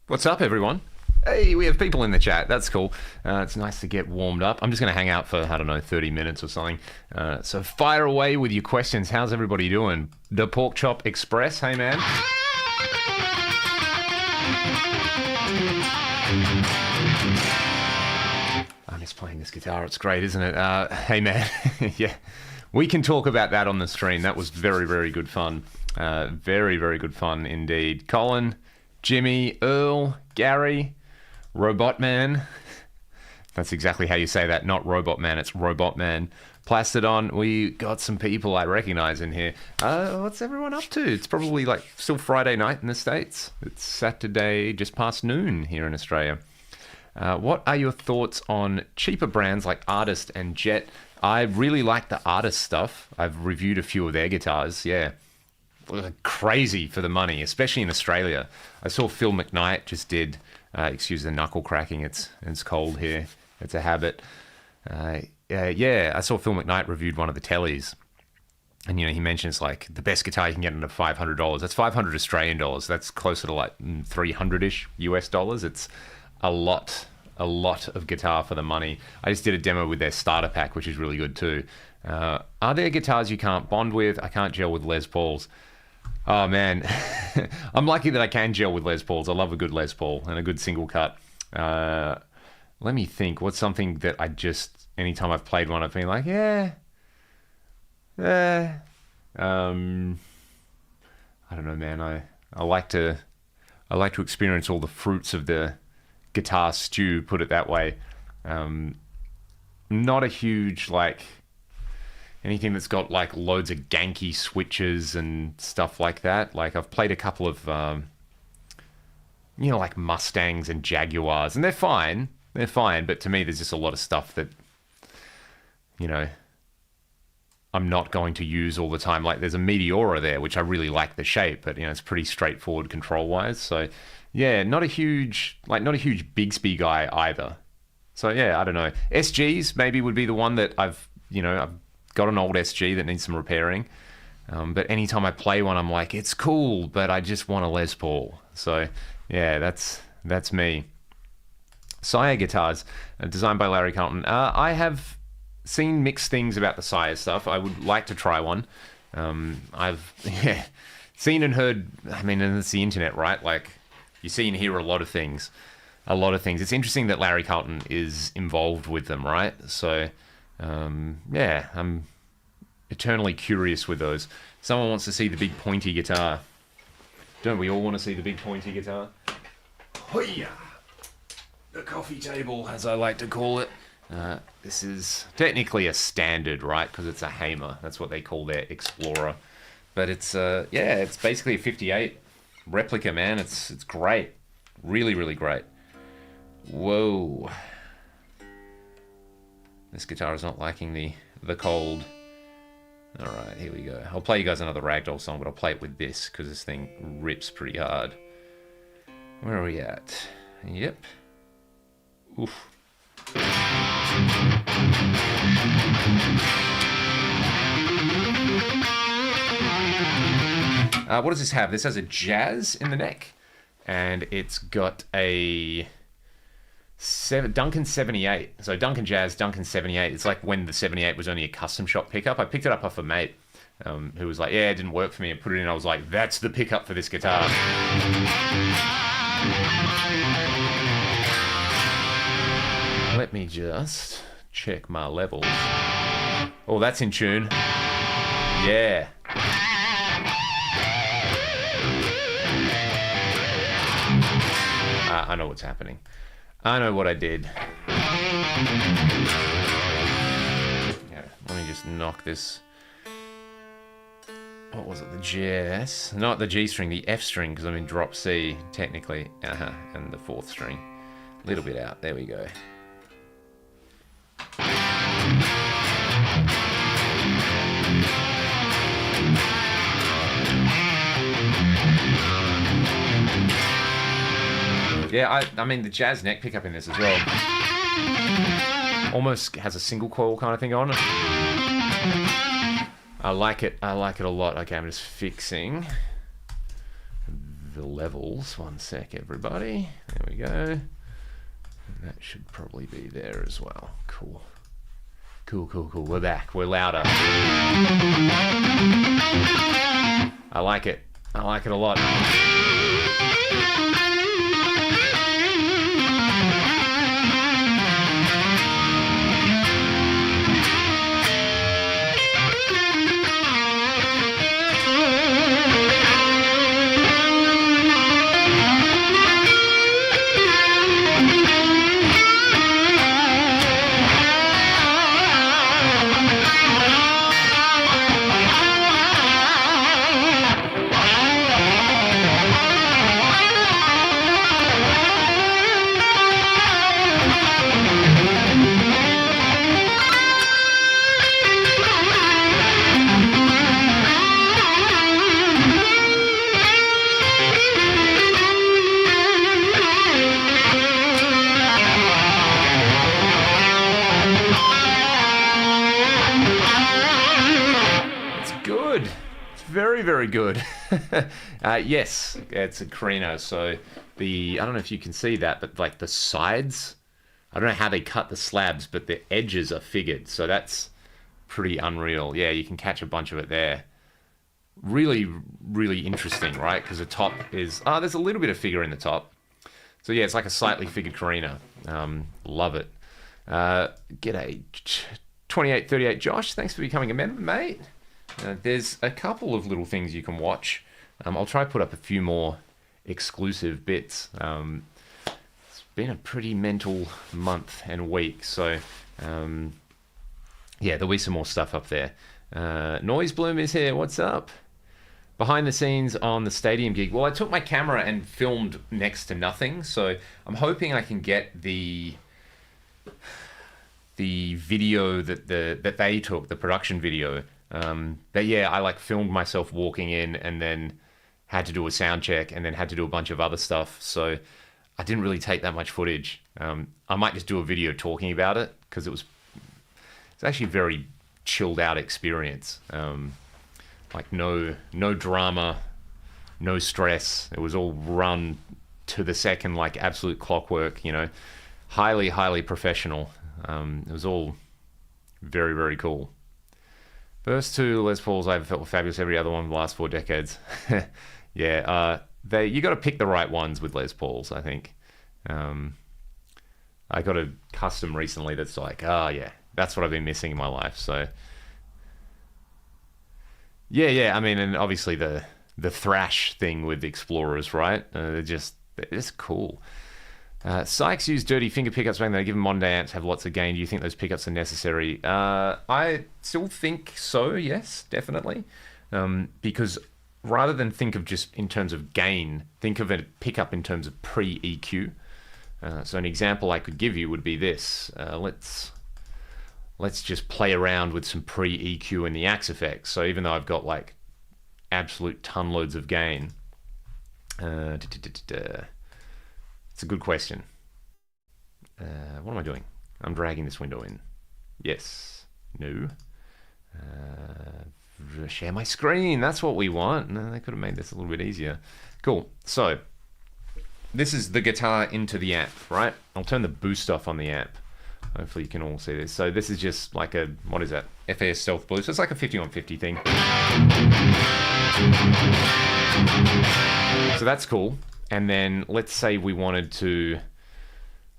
What's up, everyone? Hey, we have people in the chat. That's cool. It's nice to get warmed up. I'm just going to hang out for, I don't know, 30 minutes or something. So fire away with your questions. How's everybody doing? The Pork Chop Express. Hey, man. I miss playing this guitar. It's great, isn't it? Hey, man. Yeah. We can talk about that on the stream. That was very, very good fun. Very, very good fun indeed. Colin, Jimmy, Earl, Gary, Robot Man. That's exactly how you say that. Not Robot Man, it's Robot Man. Plastodon, we got some people I recognize in here. What's everyone up to? It's probably like still Friday night in the States. It's Saturday just past noon here in Australia. What are your thoughts on cheaper brands like Artist and Jet? I really like the Artist stuff. I've reviewed a few of their guitars. Yeah, crazy for the money, especially in Australia. I saw Phil McKnight just did, excuse the knuckle cracking, it's cold here, it's a habit. Yeah, I saw Phil McKnight reviewed one of the Tellys, and he mentions like the best guitar you can get under $500. That's 500 Australian dollars. That's closer to like 300-ish US dollars. It's a lot of guitar for the money. I just did a demo with their starter pack, which is really good too. Are there guitars you can't bond with? I can't gel with Les Pauls. Oh man, I'm lucky that I can gel with Les Pauls. I love a good Les Paul and a good single cut. Let me think. What's something that anytime I've played one, I've been like, yeah. I don't know, man. I like to experience all the fruits of the guitar stew, put it that way. Not a huge anything that's got like loads of ganky switches and stuff like that. Like I've played a couple of like Mustangs and Jaguars, and they're fine, but to me there's just a lot of stuff that I'm not going to use all the time. Like there's a Meteora there, which I really like the shape, but it's pretty straightforward control wise. So yeah, not a huge Bigsby guy either. So yeah, I don't know. SGs maybe would be the one that I've got an old SG that needs some repairing. But anytime I play one, I'm like, it's cool, but I just want a Les Paul. So yeah, that's me. Sire guitars, designed by Larry Carlton. I have seen mixed things about the Sire stuff. I would like to try one. I've seen and heard, and it's the internet, right? Like you see and hear a lot of things. It's interesting that Larry Carlton is involved with them, right? So yeah, I'm eternally curious with those. Someone wants to see the big pointy guitar. Don't we all want to see the big pointy guitar? Hoya! The coffee table, as I like to call it. This is technically a standard, right? Because it's a Hamer. That's what they call their Explorer. But it's it's basically a 58 replica, man. It's great. Really, really great. Whoa. This guitar is not liking the cold. Alright, here we go. I'll play you guys another Ragdoll song, but I'll play it with this, because this thing rips pretty hard. Where are we at? Yep. Oof. What does this have? This has a jazz in the neck, and it's got a Duncan 78. So Duncan Jazz, Duncan 78. It's like when the 78 was only a custom shop pickup. I picked it up off a mate who was like, yeah, it didn't work for me. I put it in. I was like, that's the pickup for this guitar. Let me just check my levels. Oh, that's in tune. Yeah. I know what's happening. I know what I did. Yeah, let me just knock this. What was it? The GS? Not the G string, the F string, because I'm in drop C, technically. And the 4th string. A little bit out. There we go. Yeah, I mean the jazz neck pickup in this as well. Almost has a single coil kind of thing on it. I like it a lot. Okay, I'm just fixing the levels. One sec, everybody. There we go. And that should probably be there as well. Cool. Cool. We're back. We're louder. I like it. I like it a lot. Very good. Yes, it's a Carino. So I don't know if you can see that, but like the sides, I don't know how they cut the slabs, but the edges are figured. So that's pretty unreal. Yeah, you can catch a bunch of it there. Really, really interesting, right? Because the top is, there's a little bit of figure in the top. So yeah, it's like a slightly figured Carino. Love it. G'day, 2838 Josh. Thanks for becoming a member, mate. There's a couple of little things you can watch. I'll try to put up a few more exclusive bits. It's been a pretty mental month and week, so yeah, there'll be some more stuff up there. Noise Bloom is here. What's up? Behind the scenes on the stadium gig. Well, I took my camera and filmed next to nothing, so I'm hoping I can get the video that they took, the production video. But yeah, I like filmed myself walking in and then had to do a sound check and then had to do a bunch of other stuff. So I didn't really take that much footage. I might just do a video talking about it because it's actually a very chilled out experience. Like no drama, no stress. It was all run to the second, like absolute clockwork, highly, highly professional. It was all very, very cool. First two Les Pauls I've felt were fabulous. Every other one in the last 4 decades. Yeah, you got to pick the right ones with Les Pauls, I think. I got a custom recently that's like, yeah, that's what I've been missing in my life. So yeah. I mean, and obviously the thrash thing with the Explorers, right? They're just cool. Sykes used dirty finger pickups back then. Given modern day amps have lots of gain, do you think those pickups are necessary? I still think so, yes, definitely. Because rather than think of just in terms of gain, think of a pickup in terms of pre-EQ. So an example I could give you would be this. Let's just play around with some pre-EQ in the Axe effects. So even though I've got like absolute ton loads of gain, it's a good question. What am I doing? I'm dragging this window in. Yes. No. Share my screen. That's what we want. No, they could have made this a little bit easier. Cool. So, this is the guitar into the amp, right? I'll turn the boost off on the amp. Hopefully you can all see this. So this is just like a, what is that? FAS Stealth Blue. So it's like a 5150 thing. So that's cool. And then let's say we wanted to,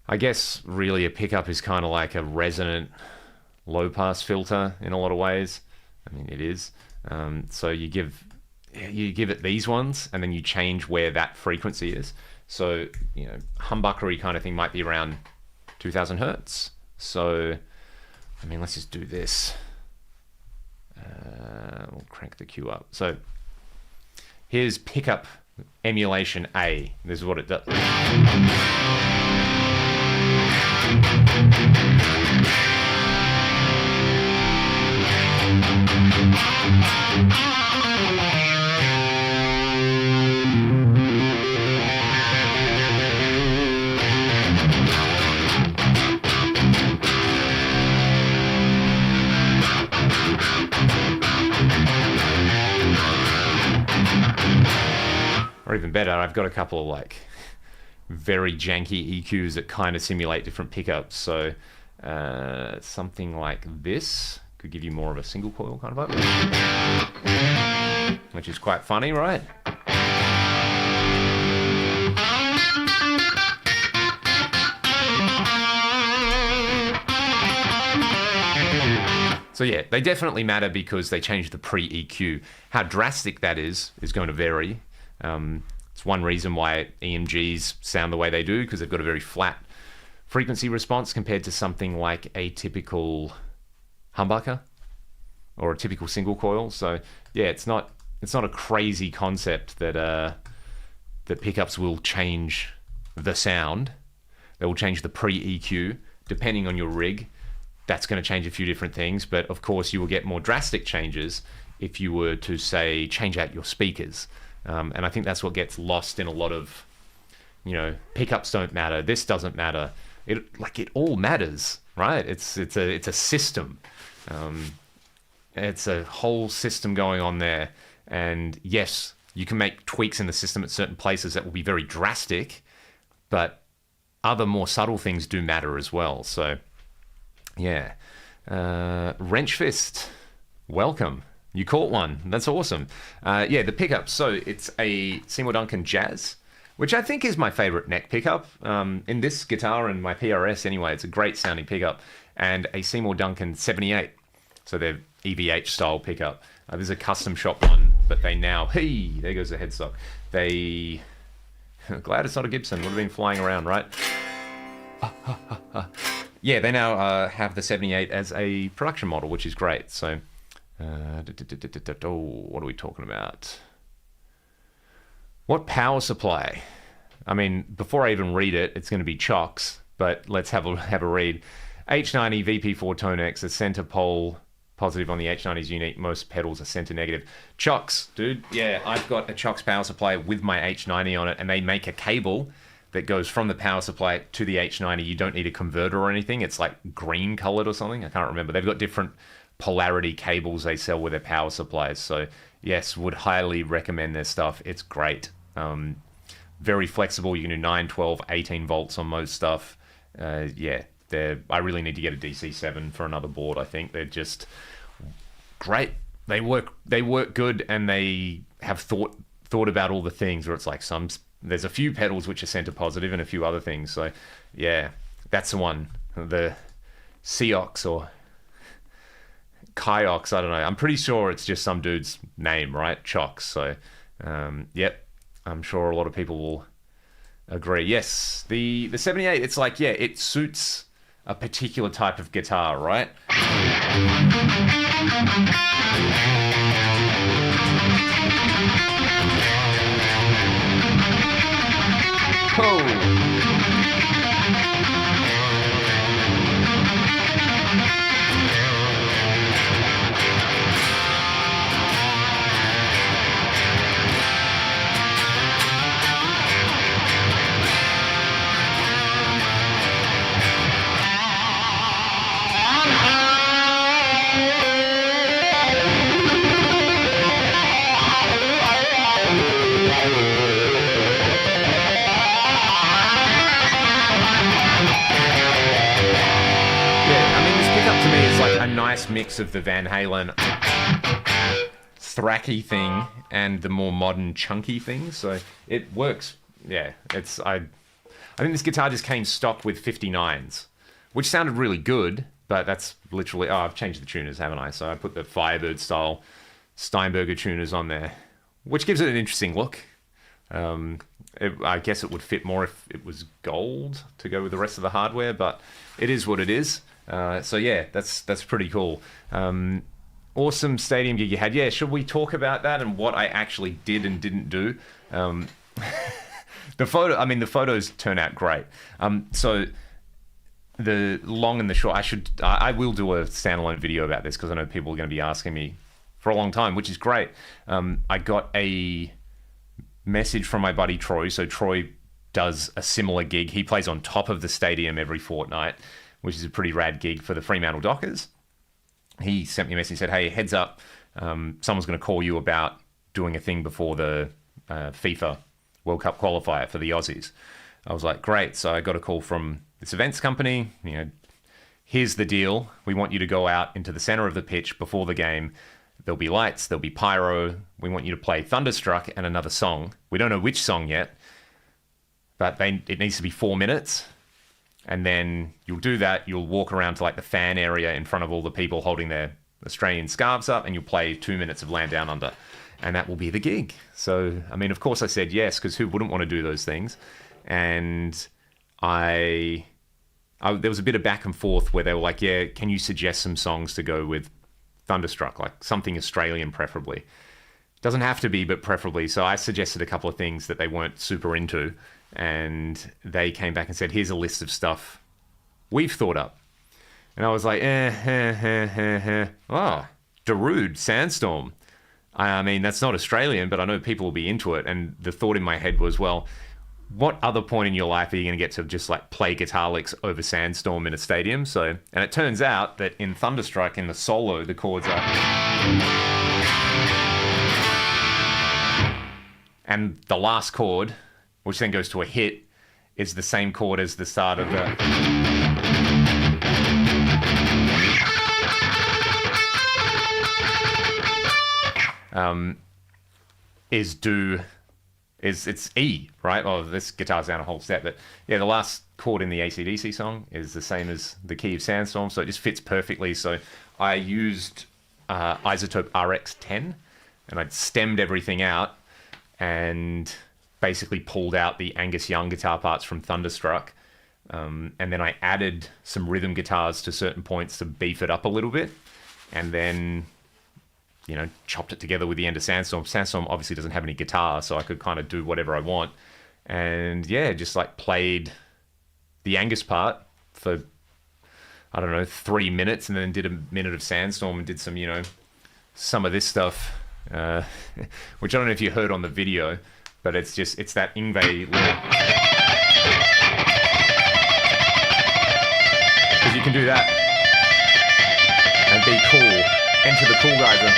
I guess really a pickup is kind of like a resonant low pass filter in a lot of ways. I mean, it is. So you give it these ones and then you change where that frequency is. So, humbuckery kind of thing might be around 2000 Hertz. So, I mean, let's just do this. We'll crank the Q up. So here's pickup emulation A. This is what it does. Or even better, I've got a couple of like very janky EQs that kind of simulate different pickups. So something like this could give you more of a single coil kind of vibe, which is quite funny, right? So yeah, they definitely matter because they change the pre-EQ. How drastic that is going to vary. It's one reason why EMGs sound the way they do, because they've got a very flat frequency response compared to something like a typical humbucker or a typical single coil. So yeah, it's not a crazy concept that that pickups will change the sound. They will change the pre-EQ depending on your rig. That's going to change a few different things, but of course you will get more drastic changes if you were to, say, change out your speakers. And I think that's what gets lost in a lot of, pickups don't matter, this doesn't matter. It all matters, right? It's a system. It's a whole system going on there. And yes, you can make tweaks in the system at certain places that will be very drastic, but other more subtle things do matter as well. So yeah, Wrench Fist, welcome. You caught one. That's awesome. Yeah, the pickup. So it's a Seymour Duncan Jazz, which I think is my favorite neck pickup. In this guitar and my PRS anyway, it's a great sounding pickup. And a Seymour Duncan 78. So they're EVH style pickup. There's a custom shop one, but they now, hey, there goes the headstock. Glad it's not a Gibson. Would have been flying around, right? Yeah, they now have the 78 as a production model, which is great. So, what are we talking about? What power supply? I mean, before I even read it, it's going to be chocks, but let's have a read. H90 VP4 Tonex, a center pole positive on the H90's unique. Most pedals are center negative. Chocks, dude. Yeah, I've got a chocks power supply with my H90 on it, and they make a cable that goes from the power supply to the H90. You don't need a converter or anything. It's like green colored or something. I can't remember. They've got different polarity cables they sell with their power supplies. So yes, would highly recommend their stuff. It's great. Very flexible. You can do 9, 12, 18 volts on most stuff. Yeah, I really need to get a DC7 for another board. I think they're just great. They work good, and they have thought about all the things where it's like there's a few pedals which are center positive and a few other things. So yeah, that's the one. The Seox or Kyox, I don't know. I'm pretty sure it's just some dude's name, right? Chocks. So yep, I'm sure a lot of people will agree. Yes, the 78, it's like, yeah, it suits a particular type of guitar, right? Oh. Nice mix of the Van Halen thracky thing and the more modern chunky thing, so it works. Yeah, I think this guitar just came stock with 59s, which sounded really good, but that's literally, I've changed the tuners, haven't I? So I put the Firebird style Steinberger tuners on there, which gives it an interesting look. I guess it would fit more if it was gold to go with the rest of the hardware, but it is what it is. So yeah, that's pretty cool. Awesome stadium gig you had. Yeah, should we talk about that and what I actually did and didn't do? The photos turn out great. So the long and the short, I will do a standalone video about this because I know people are going to be asking me for a long time, which is great. I got a message from my buddy Troy. So Troy does a similar gig. He plays on top of the stadium every fortnight, which is a pretty rad gig for the Fremantle Dockers. He sent me a message and said, hey, heads up, someone's going to call you about doing a thing before the FIFA World Cup qualifier for the Aussies. I was like, great. So I got a call from this events company. Here's the deal. We want you to go out into the center of the pitch before the game. There'll be lights, there'll be pyro. We want you to play Thunderstruck and another song. We don't know which song yet, but it needs to be 4 minutes. And then you'll do that. You'll walk around to like the fan area in front of all the people holding their Australian scarves up, and you'll play 2 minutes of Land Down Under. And that will be the gig. So, I mean, of course I said yes, because who wouldn't want to do those things? And there was a bit of back and forth where they were like, yeah, can you suggest some songs to go with Thunderstruck, like something Australian preferably. Doesn't have to be, but preferably. So I suggested a couple of things that they weren't super into, and they came back and said, here's a list of stuff we've thought up. And I was like, oh, Darude, Sandstorm. I mean, that's not Australian, but I know people will be into it. And the thought in my head was, well, what other point in your life are you going to get to just like play guitar licks over Sandstorm in a stadium? So, and it turns out that in Thunderstruck, in the solo, the chords are... And the last chord, which then goes to a hit, is the same chord as the start of the... It's E, right? Well, this guitar's down a whole step, but yeah, the last chord in the AC/DC song is the same as the key of Sandstorm, so it just fits perfectly. So I used Isotope RX10, and I'd stemmed everything out and basically pulled out the Angus Young guitar parts from Thunderstruck, and then I added some rhythm guitars to certain points to beef it up a little bit, and then chopped it together with the end of Sandstorm. Sandstorm obviously doesn't have any guitar, so I could kind of do whatever I want. And yeah, just like played the Angus part for, 3 minutes, and then did a minute of Sandstorm and did some, some of this stuff, which I don't know if you heard on the video, but it's that Yngwie little... Because you can do that and be cool. Enter the cool guys in.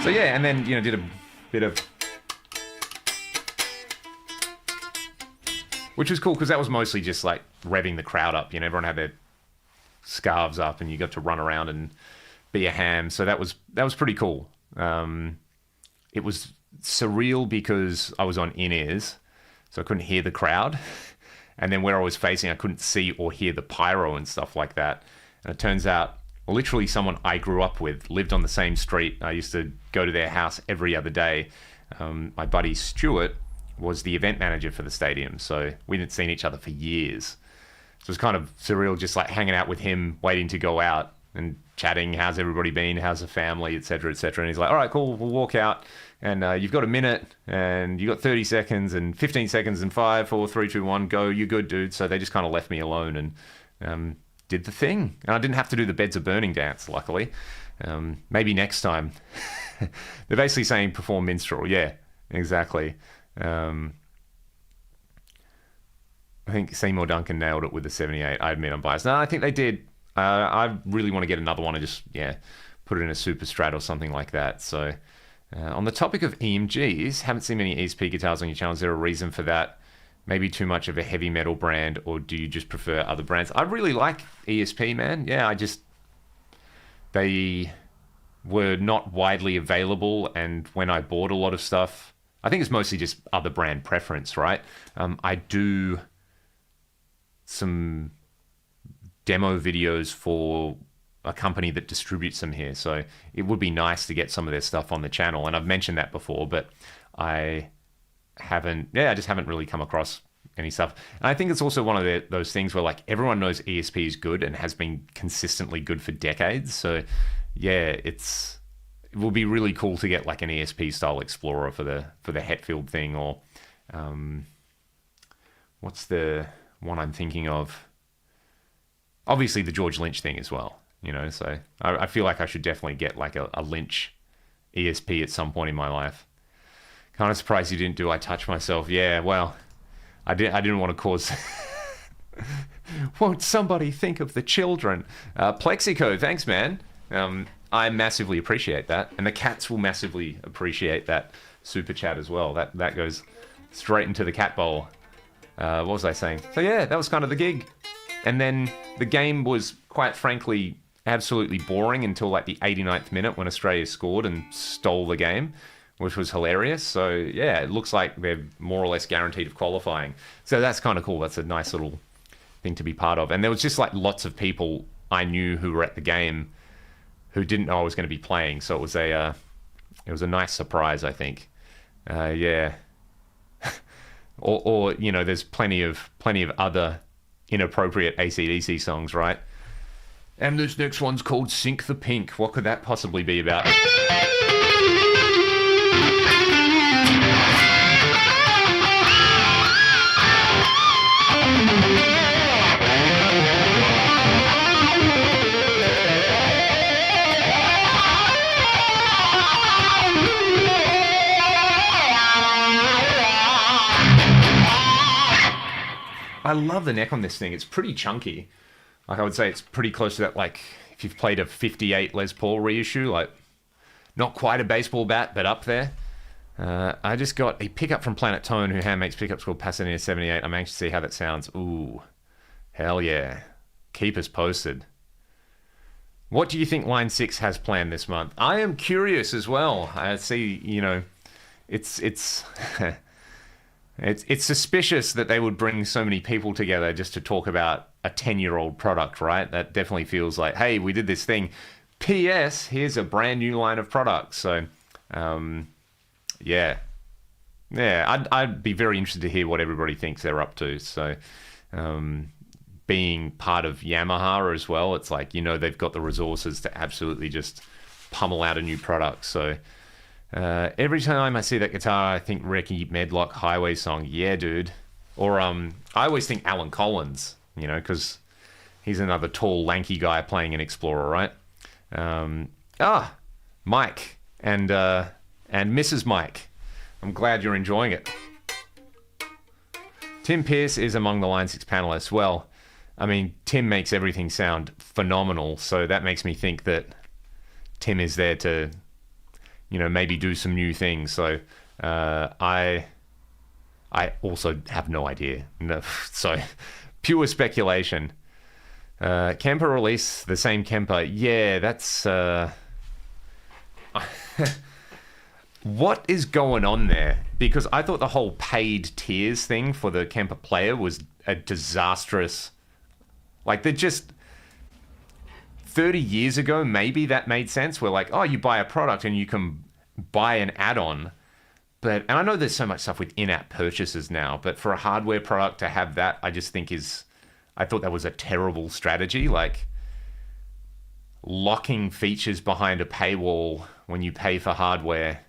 So yeah, and then did a bit of, which was cool because that was mostly just like revving the crowd up. Everyone had their scarves up, and you got to run around and be a ham. So that was pretty cool. It was surreal because I was on in-ears, so I couldn't hear the crowd, and then where I was facing I couldn't see or hear the pyro and stuff like that. And it turns out literally someone I grew up with lived on the same street. I used to go to their house every other day. My buddy Stuart was the event manager for the stadium, so we hadn't seen each other for years. So it was kind of surreal just like hanging out with him, waiting to go out and chatting, how's everybody been, how's the family, etc., etc. And he's like, all right, cool, we'll walk out, and you've got a minute, and you got 30 seconds, and 15 seconds, and 5, 4, 3, 2, 1, go, you're good, dude. So they just kind of left me alone and did the thing. And I didn't have to do the Beds of Burning dance, luckily. Maybe next time. They're basically saying perform minstrel. Yeah, exactly. I think Seymour Duncan nailed it with the 78. I admit I'm biased. No, I think they did. I really want to get another one and just, put it in a Super Strat or something like that. So, on the topic of EMGs, haven't seen many ESP guitars on your channel. Is there a reason for that? Maybe too much of a heavy metal brand, or do you just prefer other brands? I really like ESP, man. Yeah, they were not widely available, and when I bought a lot of stuff, I think it's mostly just other brand preference, right? I do some demo videos for a company that distributes them here, so it would be nice to get some of their stuff on the channel, and I've mentioned that before, but I just haven't really come across any stuff. And I think it's also one of those things where like everyone knows ESP is good and has been consistently good for decades, so yeah, it will be really cool to get like an ESP style Explorer for the Hetfield thing, or what's the one I'm thinking of? Obviously the George Lynch thing as well, so I feel like I should definitely get like a Lynch ESP at some point in my life. Kind of surprised you didn't do I Touch Myself. Yeah, well, I didn't want to cause Won't somebody think of the children? Plexico, thanks, man. I massively appreciate that. And the cats will massively appreciate that super chat as well. That goes straight into the cat bowl. What was I saying? So yeah, that was kind of the gig. And then the game was, quite frankly, absolutely boring until like the 89th minute when Australia scored and stole the game, which was hilarious. So yeah, it looks like they're more or less guaranteed of qualifying. So that's kind of cool. That's a nice little thing to be part of. And there was just like lots of people I knew who were at the game who didn't know I was going to be playing. So it was a nice surprise, I think. Yeah. or you know, there's plenty of other inappropriate AC/DC songs, right? And this next one's called Sink the Pink. What could that possibly be about? I love the neck on this thing. It's pretty chunky. Like, I would say it's pretty close to that, like, if you've played a 58 Les Paul reissue, like, not quite a baseball bat, but up there. I just got a pickup from Planet Tone, who hand makes pickups called Pasadena 78. I'm anxious to see how that sounds. Ooh, hell yeah. Keep us posted. What do you think Line 6 has planned this month? I am curious as well. I see, you know, it's It's suspicious that they would bring so many people together just to talk about a 10-year-old product, right? That definitely feels like, hey, we did this thing. P.S. Here's a brand new line of products. So, yeah. I'd be very interested to hear what everybody thinks they're up to. So, being part of Yamaha as well, it's like, you know, they've got the resources to absolutely just pummel out a new product. So, every time I see that guitar, I think Ricky Medlock Highway song. Yeah, dude. Or I always think Alan Collins, you know, because he's another tall, lanky guy playing an Explorer, right? Mike and Mrs. Mike. I'm glad you're enjoying it. Tim Pearce is among the Line 6 panelists. Well, I mean, Tim makes everything sound phenomenal, so that makes me think that Tim is there to, you know, maybe do some new things. So I also have no idea. No, so pure speculation. Kemper release the same Kemper. Yeah, that's what is going on there? Because I thought the whole paid tiers thing for the Kemper player was a disastrous. Like, they're just 30 years ago, maybe that made sense. Where like, oh, you buy a product and you can buy an add-on. And I know there's so much stuff with in-app purchases now, but for a hardware product to have that, I just think I thought that was a terrible strategy. Like, locking features behind a paywall when you pay for hardware,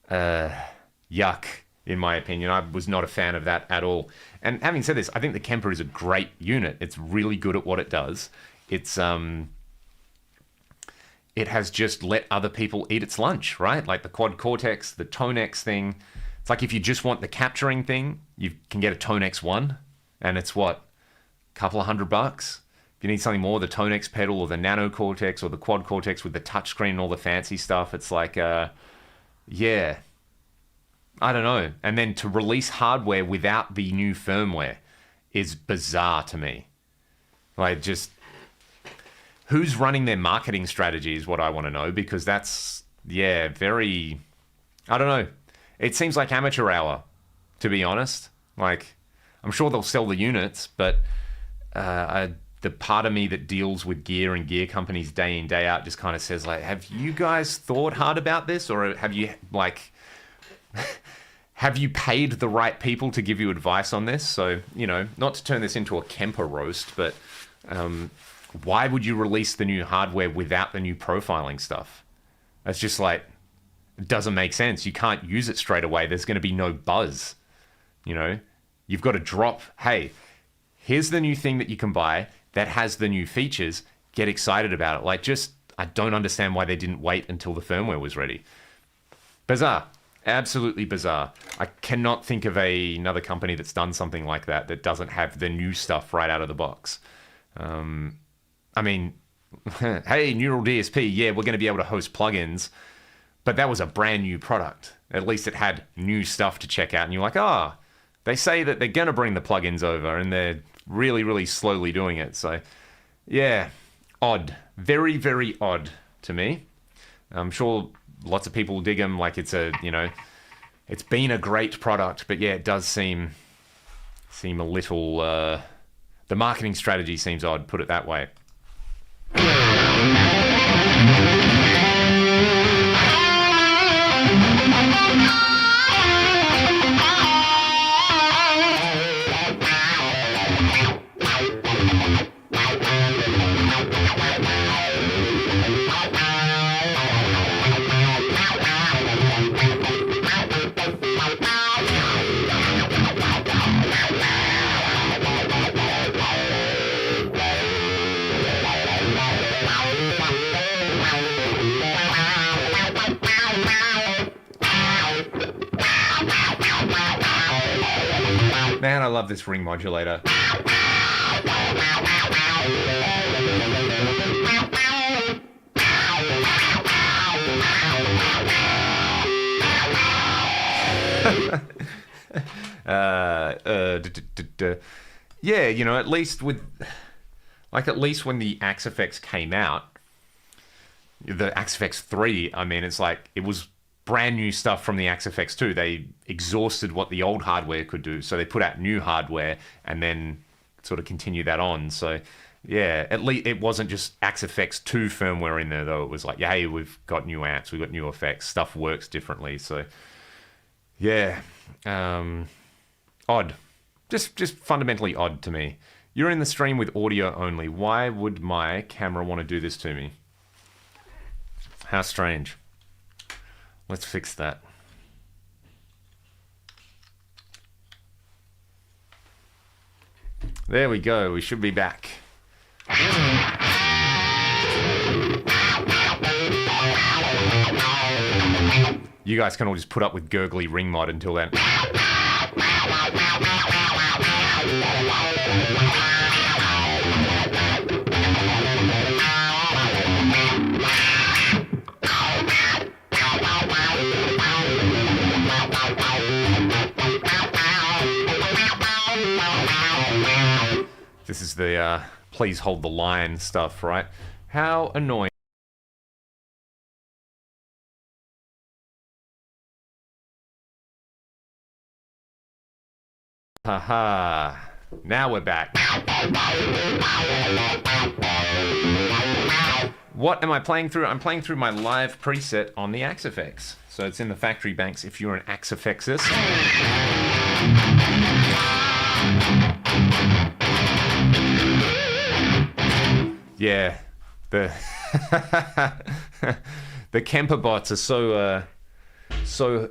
yuck, in my opinion. I was not a fan of that at all. And having said this, I think the Kemper is a great unit. It's really good at what it does. It has just let other people eat its lunch, right? Like the Quad Cortex, the Tone X thing. It's like if you just want the capturing thing, you can get a Tone X1, and it's what? A couple of $100? If you need something more, the Tone X pedal or the Nano Cortex or the Quad Cortex with the touchscreen and all the fancy stuff, it's like, yeah. I don't know. And then to release hardware without the new firmware is bizarre to me. Like, just, who's running their marketing strategy is what I want to know, because that's, yeah, very, I don't know. It seems like amateur hour, to be honest. Like, I'm sure they'll sell the units, but the part of me that deals with gear and gear companies day in, day out just kind of says, like, have you guys thought hard about this? Or have you, like, have you paid the right people to give you advice on this? So, you know, not to turn this into a Kemper roast, but why would you release the new hardware without the new profiling stuff? That's just like, it doesn't make sense. You can't use it straight away. There's going to be no buzz. You know, you've got to drop, hey, here's the new thing that you can buy that has the new features. Get excited about it. Like, just, I don't understand why they didn't wait until the firmware was ready. Bizarre. Absolutely bizarre. I cannot think of another company that's done something like that that doesn't have the new stuff right out of the box. I mean, hey, Neural DSP, yeah, we're going to be able to host plugins, but that was a brand new product. At least it had new stuff to check out, and you're like, they say that they're going to bring the plugins over, and they're really, really slowly doing it. So, yeah, odd. Very, very odd to me. I'm sure lots of people dig them, like it's it's been a great product, but yeah, it does seem a little, the marketing strategy seems odd, put it that way. Man, I love this ring modulator. Yeah, you know, at least when the Axe FX came out, the Axe FX 3, I mean, it's like, it was brand new stuff from the Axe FX 2. They exhausted what the old hardware could do, so they put out new hardware and then sort of continue that on. So yeah, at least it wasn't just Axe FX 2 firmware in there, though. It was like, yeah, hey, we've got new amps, we've got new effects, stuff works differently. So yeah, odd, just fundamentally odd to me. You're in the stream with audio only. Why would my camera want to do this to me? How strange. Let's fix that. There we go. We should be back. You guys can all just put up with gurgly ring mod until then. This is the please hold the line stuff, right? How annoying. Haha. Now we're back. What am I playing through? I'm playing through my live preset on the Axe FX. So it's in the factory banks if you're an Axe FXist. Yeah, the the Kemper bots are so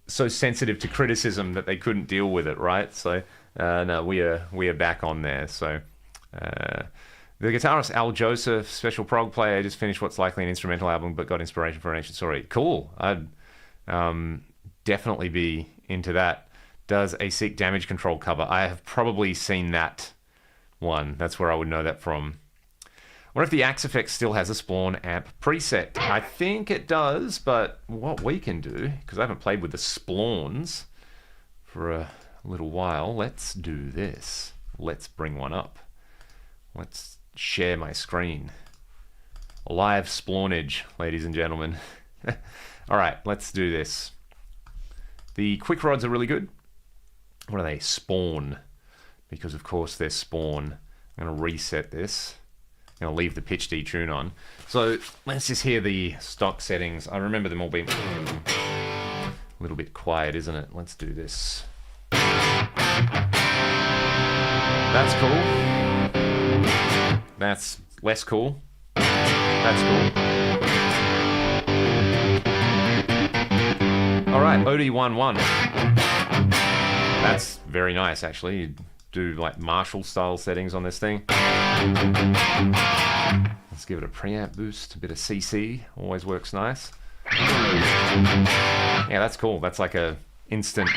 sensitive to criticism that they couldn't deal with it, right? So no, we are back on there. So the guitarist Al Joseph, special prog player, just finished what's likely an instrumental album, but got inspiration for an ancient story. Cool. I'd definitely be into that. Does a Seek damage control cover? I have probably seen that one. That's where I would know that from. I wonder if the Axe FX still has a Splawn amp preset. I think it does, but what we can do, because I haven't played with the Splawns for a little while, let's do this. Let's bring one up. Let's share my screen. Live Splawnage, ladies and gentlemen. All right, let's do this. The quick rods are really good. What are they? Spawn. Because, of course, they're Spawn. I'm going to reset this. I'm going to leave the pitch detune on. So let's just hear the stock settings. I remember them all being a little bit quiet, isn't it? Let's do this. That's cool. That's less cool. That's cool. All right, OD11. That's very nice, actually. You do like Marshall style settings on this thing. Let's give it a preamp boost, a bit of CC, always works nice. Yeah, that's cool. That's like a instant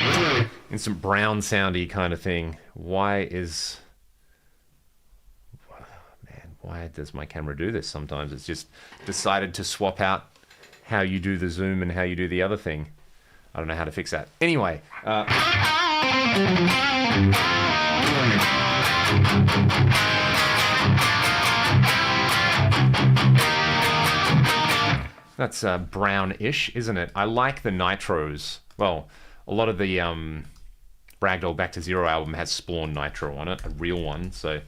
brown soundy kind of thing. Why does my camera do this sometimes? It's just decided to swap out how you do the zoom and how you do the other thing. I don't know how to fix that. Anyway, that's brownish, isn't it? I like the nitros. Well, a lot of the Ragdoll Back to Zero album has Splawn nitro on it, a real one. So,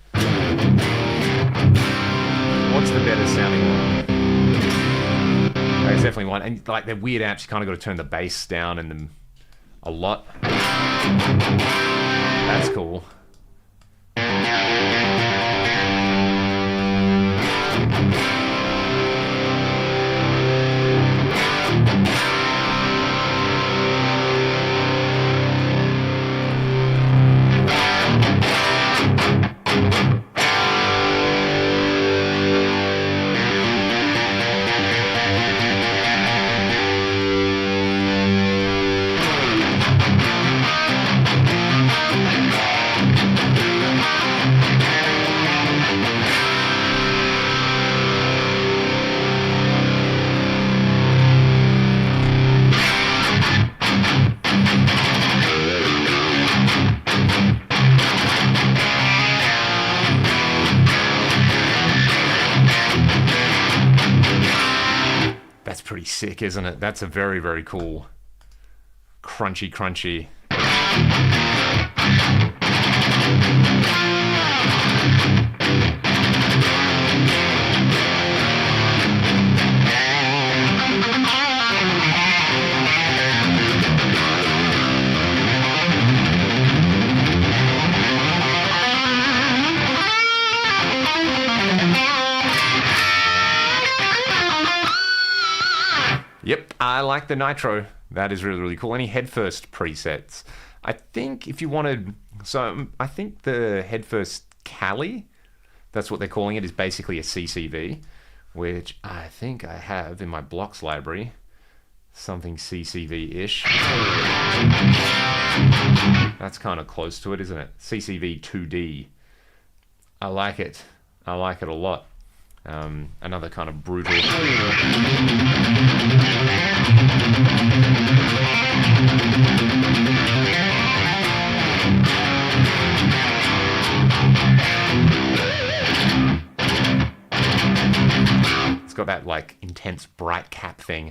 what's the better sounding one? It's definitely one. And like they're weird amps, you kind of got to turn the bass down in them a lot. That's cool. Pretty sick, isn't it? That's a very, very cool crunchy. Yep, I like the nitro. That is really, really cool. Any headfirst presets? I think if you wanted... So I think the headfirst Cali, that's what they're calling it, is basically a CCV, which I think I have in my blocks library. Something CCV-ish. That's kind of close to it, isn't it? CCV 2D. I like it. I like it a lot. Another kind of brutal... It's got that like intense bright cap thing.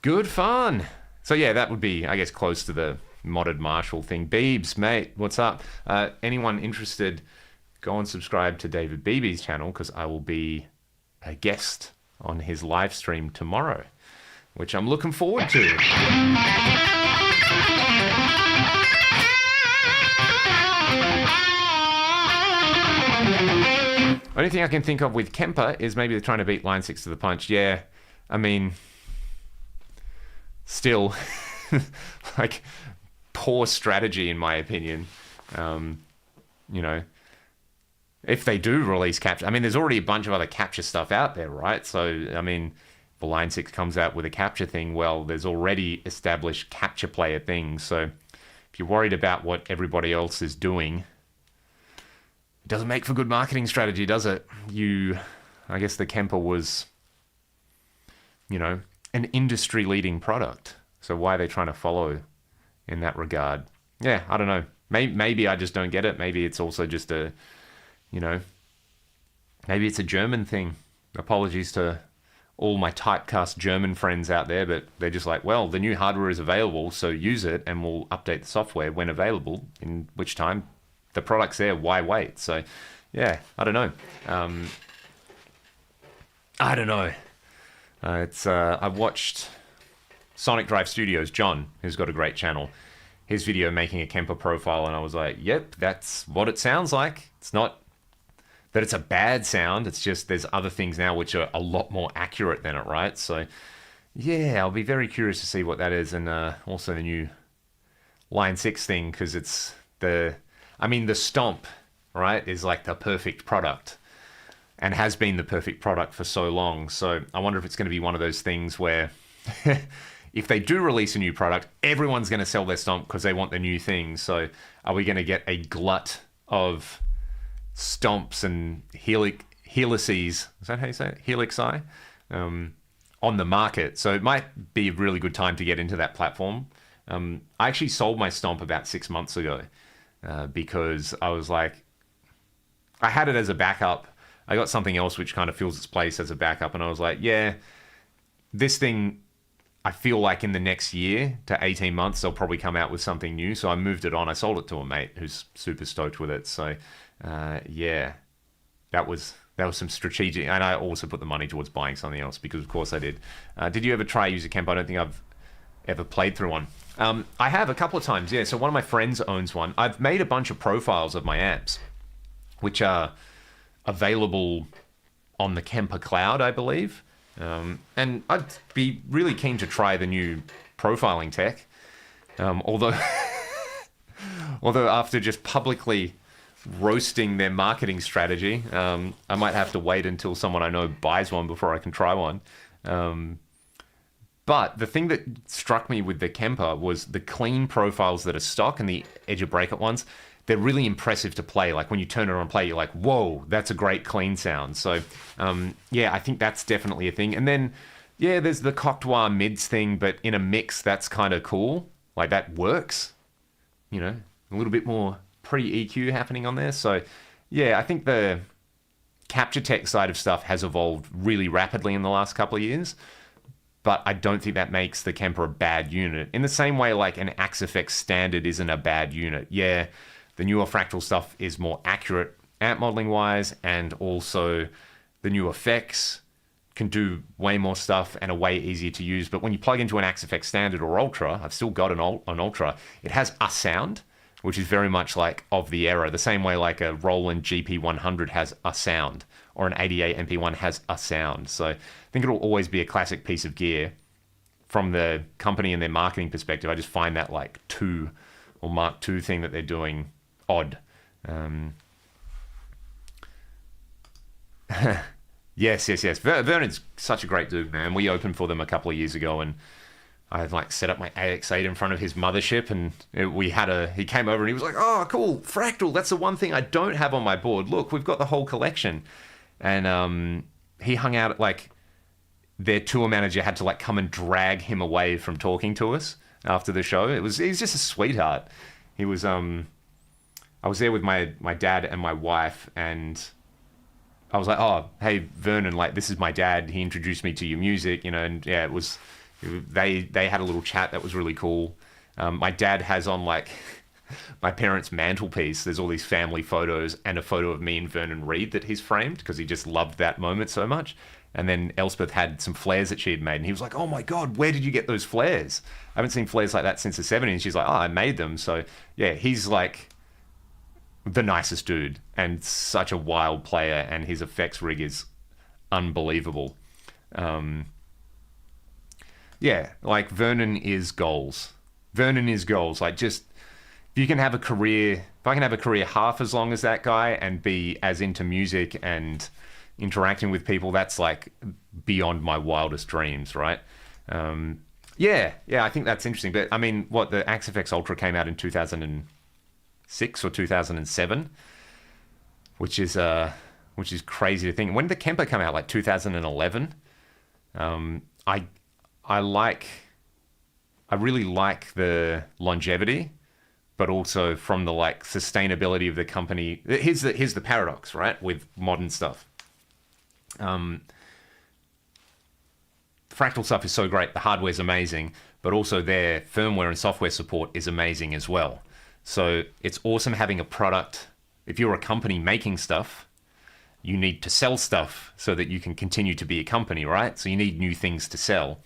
Good fun. So yeah, that would be, I guess, close to the modded Marshall thing. Beebs, mate, what's up? Anyone interested, go and subscribe to David Beebe's channel, because I will be a guest on his live stream tomorrow, which I'm looking forward to. Only thing I can think of with Kemper is maybe they're trying to beat Line 6 to the punch. Yeah, I mean... Still, like, poor strategy in my opinion. You know, if they do release capture, I mean, there's already a bunch of other capture stuff out there, right? So, I mean, the Line 6 comes out with a capture thing, well, there's already established capture player things. So if you're worried about what everybody else is doing, it doesn't make for good marketing strategy, does it? I guess the Kemper was, you know, an industry-leading product. So why are they trying to follow in that regard? Yeah, I don't know. Maybe I just don't get it. Maybe it's also just a, you know, maybe it's a German thing. Apologies to all my typecast German friends out there, but they're just like, well, the new hardware is available, so use it, and we'll update the software when available, in which time the product's there, why wait? So, yeah, I don't know. I don't know. I watched Sonic Drive Studios, John, who's got a great channel, his video making a Kemper profile, and I was like, yep, that's what it sounds like. It's not that it's a bad sound, it's just there's other things now which are a lot more accurate than it, right? So, Yeah, I'll be very curious to see what that is, and also the new Line 6 thing, because the Stomp, right, is like the perfect product and has been the perfect product for so long. So I wonder if it's going to be one of those things where if they do release a new product, everyone's going to sell their Stomp because they want the new thing. So are we going to get a glut of Stomps and helices? Is that how you say it? Helixi? On the market. So it might be a really good time to get into that platform. I actually sold my Stomp about 6 months ago because I was like, I had it as a backup. I got something else which kind of fills its place as a backup, and I was like, yeah, this thing, I feel like in the next year to 18 months, they'll probably come out with something new. So I moved it on. I sold it to a mate who's super stoked with it. So yeah, that was some strategic, and I also put the money towards buying something else because of course I did. Did you ever try User Camp? I don't think I've ever played through one. I have a couple of times, yeah. So one of my friends owns one. I've made a bunch of profiles of my amps, which are available on the Kemper Cloud, I believe. And I'd be really keen to try the new profiling tech. Although after just publicly roasting their marketing strategy, I might have to wait until someone I know buys one before I can try one. But the thing that struck me with the Kemper was the clean profiles that are stock and the edge of breakup ones. They're really impressive to play. Like when you turn it on and play, you're like, whoa, that's a great clean sound. So yeah, I think that's definitely a thing. And then, yeah, there's the Cocteau mids thing, but in a mix, that's kind of cool. Like that works, you know, a little bit more pre-EQ happening on there. So yeah, I think the capture tech side of stuff has evolved really rapidly in the last couple of years. But I don't think that makes the Kemper a bad unit. In the same way, like an Axe-FX standard isn't a bad unit. Yeah, the newer Fractal stuff is more accurate amp modeling wise, and also the new effects can do way more stuff and are way easier to use. But when you plug into an Axe-FX standard or Ultra, I've still got an Ultra, it has a sound, which is very much like of the era. The same way like a Roland GP100 has a sound, or an 88 MP1 has a sound. So I think it'll always be a classic piece of gear from the company and their marketing perspective. I just find that like 2 or Mark II thing that they're doing odd. Yes. Vernon's such a great dude, man. We opened for them a couple of years ago, and I like set up my AX8 in front of his mothership, and he came over and he was like, oh, cool, Fractal, that's the one thing I don't have on my board. Look, we've got the whole collection. And he hung out at like, their tour manager had to like come and drag him away from talking to us after the show. He's just a sweetheart. He was, I was there with my dad and my wife, and I was like, oh, hey, Vernon, like, this is my dad. He introduced me to your music, you know, and yeah, they had a little chat that was really cool. My dad has on like my parents' mantelpiece, there's all these family photos and a photo of me and Vernon Reid that he's framed because he just loved that moment so much. And then Elspeth had some flares that she had made, and he was like, oh my God, where did you get those flares? I haven't seen flares like that since the 70s. She's like, oh, I made them. So yeah, he's like the nicest dude and such a wild player, and his effects rig is unbelievable. Yeah, like Vernon is goals. Like, just if I can have a career half as long as that guy and be as into music and interacting with people, that's like beyond my wildest dreams, right? Yeah, I think that's interesting. But I mean, the Axe-FX Ultra came out in 2006 or 2007, which is crazy to think. When did the Kemper come out? Like 2011. I really like the longevity, but also from the like sustainability of the company. Here's the paradox, right? With modern stuff. Fractal stuff is so great. The hardware's amazing, but also their firmware and software support is amazing as well. So it's awesome having a product. If you're a company making stuff, you need to sell stuff so that you can continue to be a company, right? So you need new things to sell.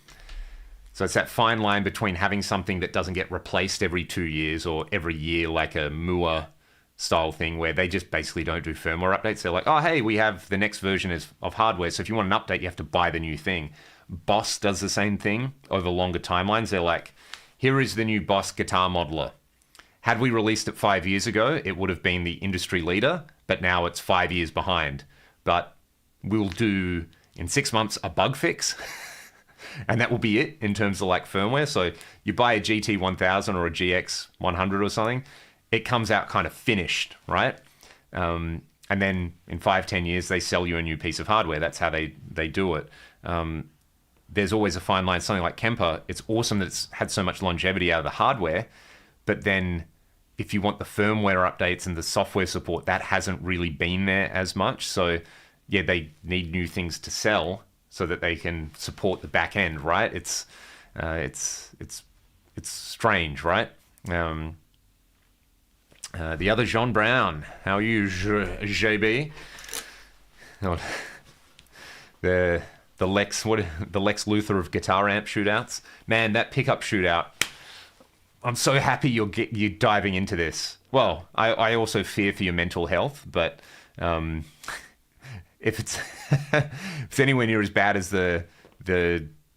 So it's that fine line between having something that doesn't get replaced every 2 years or every year, like a Mua style thing where they just basically don't do firmware updates. They're like, oh, hey, we have the next version of hardware. So if you want an update, you have to buy the new thing. Boss does the same thing over longer timelines. They're like, here is the new Boss guitar modeler. Had we released it 5 years ago, it would have been the industry leader, but now it's 5 years behind. But we'll do, in 6 months, a bug fix, and that will be it in terms of like firmware. So you buy a GT1000 or a GX100 or something, it comes out kind of finished, right? And then in 5-10 years, they sell you a new piece of hardware. That's how they do it. There's always a fine line. Something like Kemper, it's awesome that it's had so much longevity out of the hardware, but then if you want the firmware updates and the software support, that hasn't really been there as much. So yeah, they need new things to sell so that they can support the back end, right? It's strange, right? The other John Brown, how are you, JB? Oh, the Lex Luthor of guitar amp shootouts. Man, that pickup shootout. I'm so happy you're diving into this. Well, I also fear for your mental health, but if it's if it's anywhere near as bad as the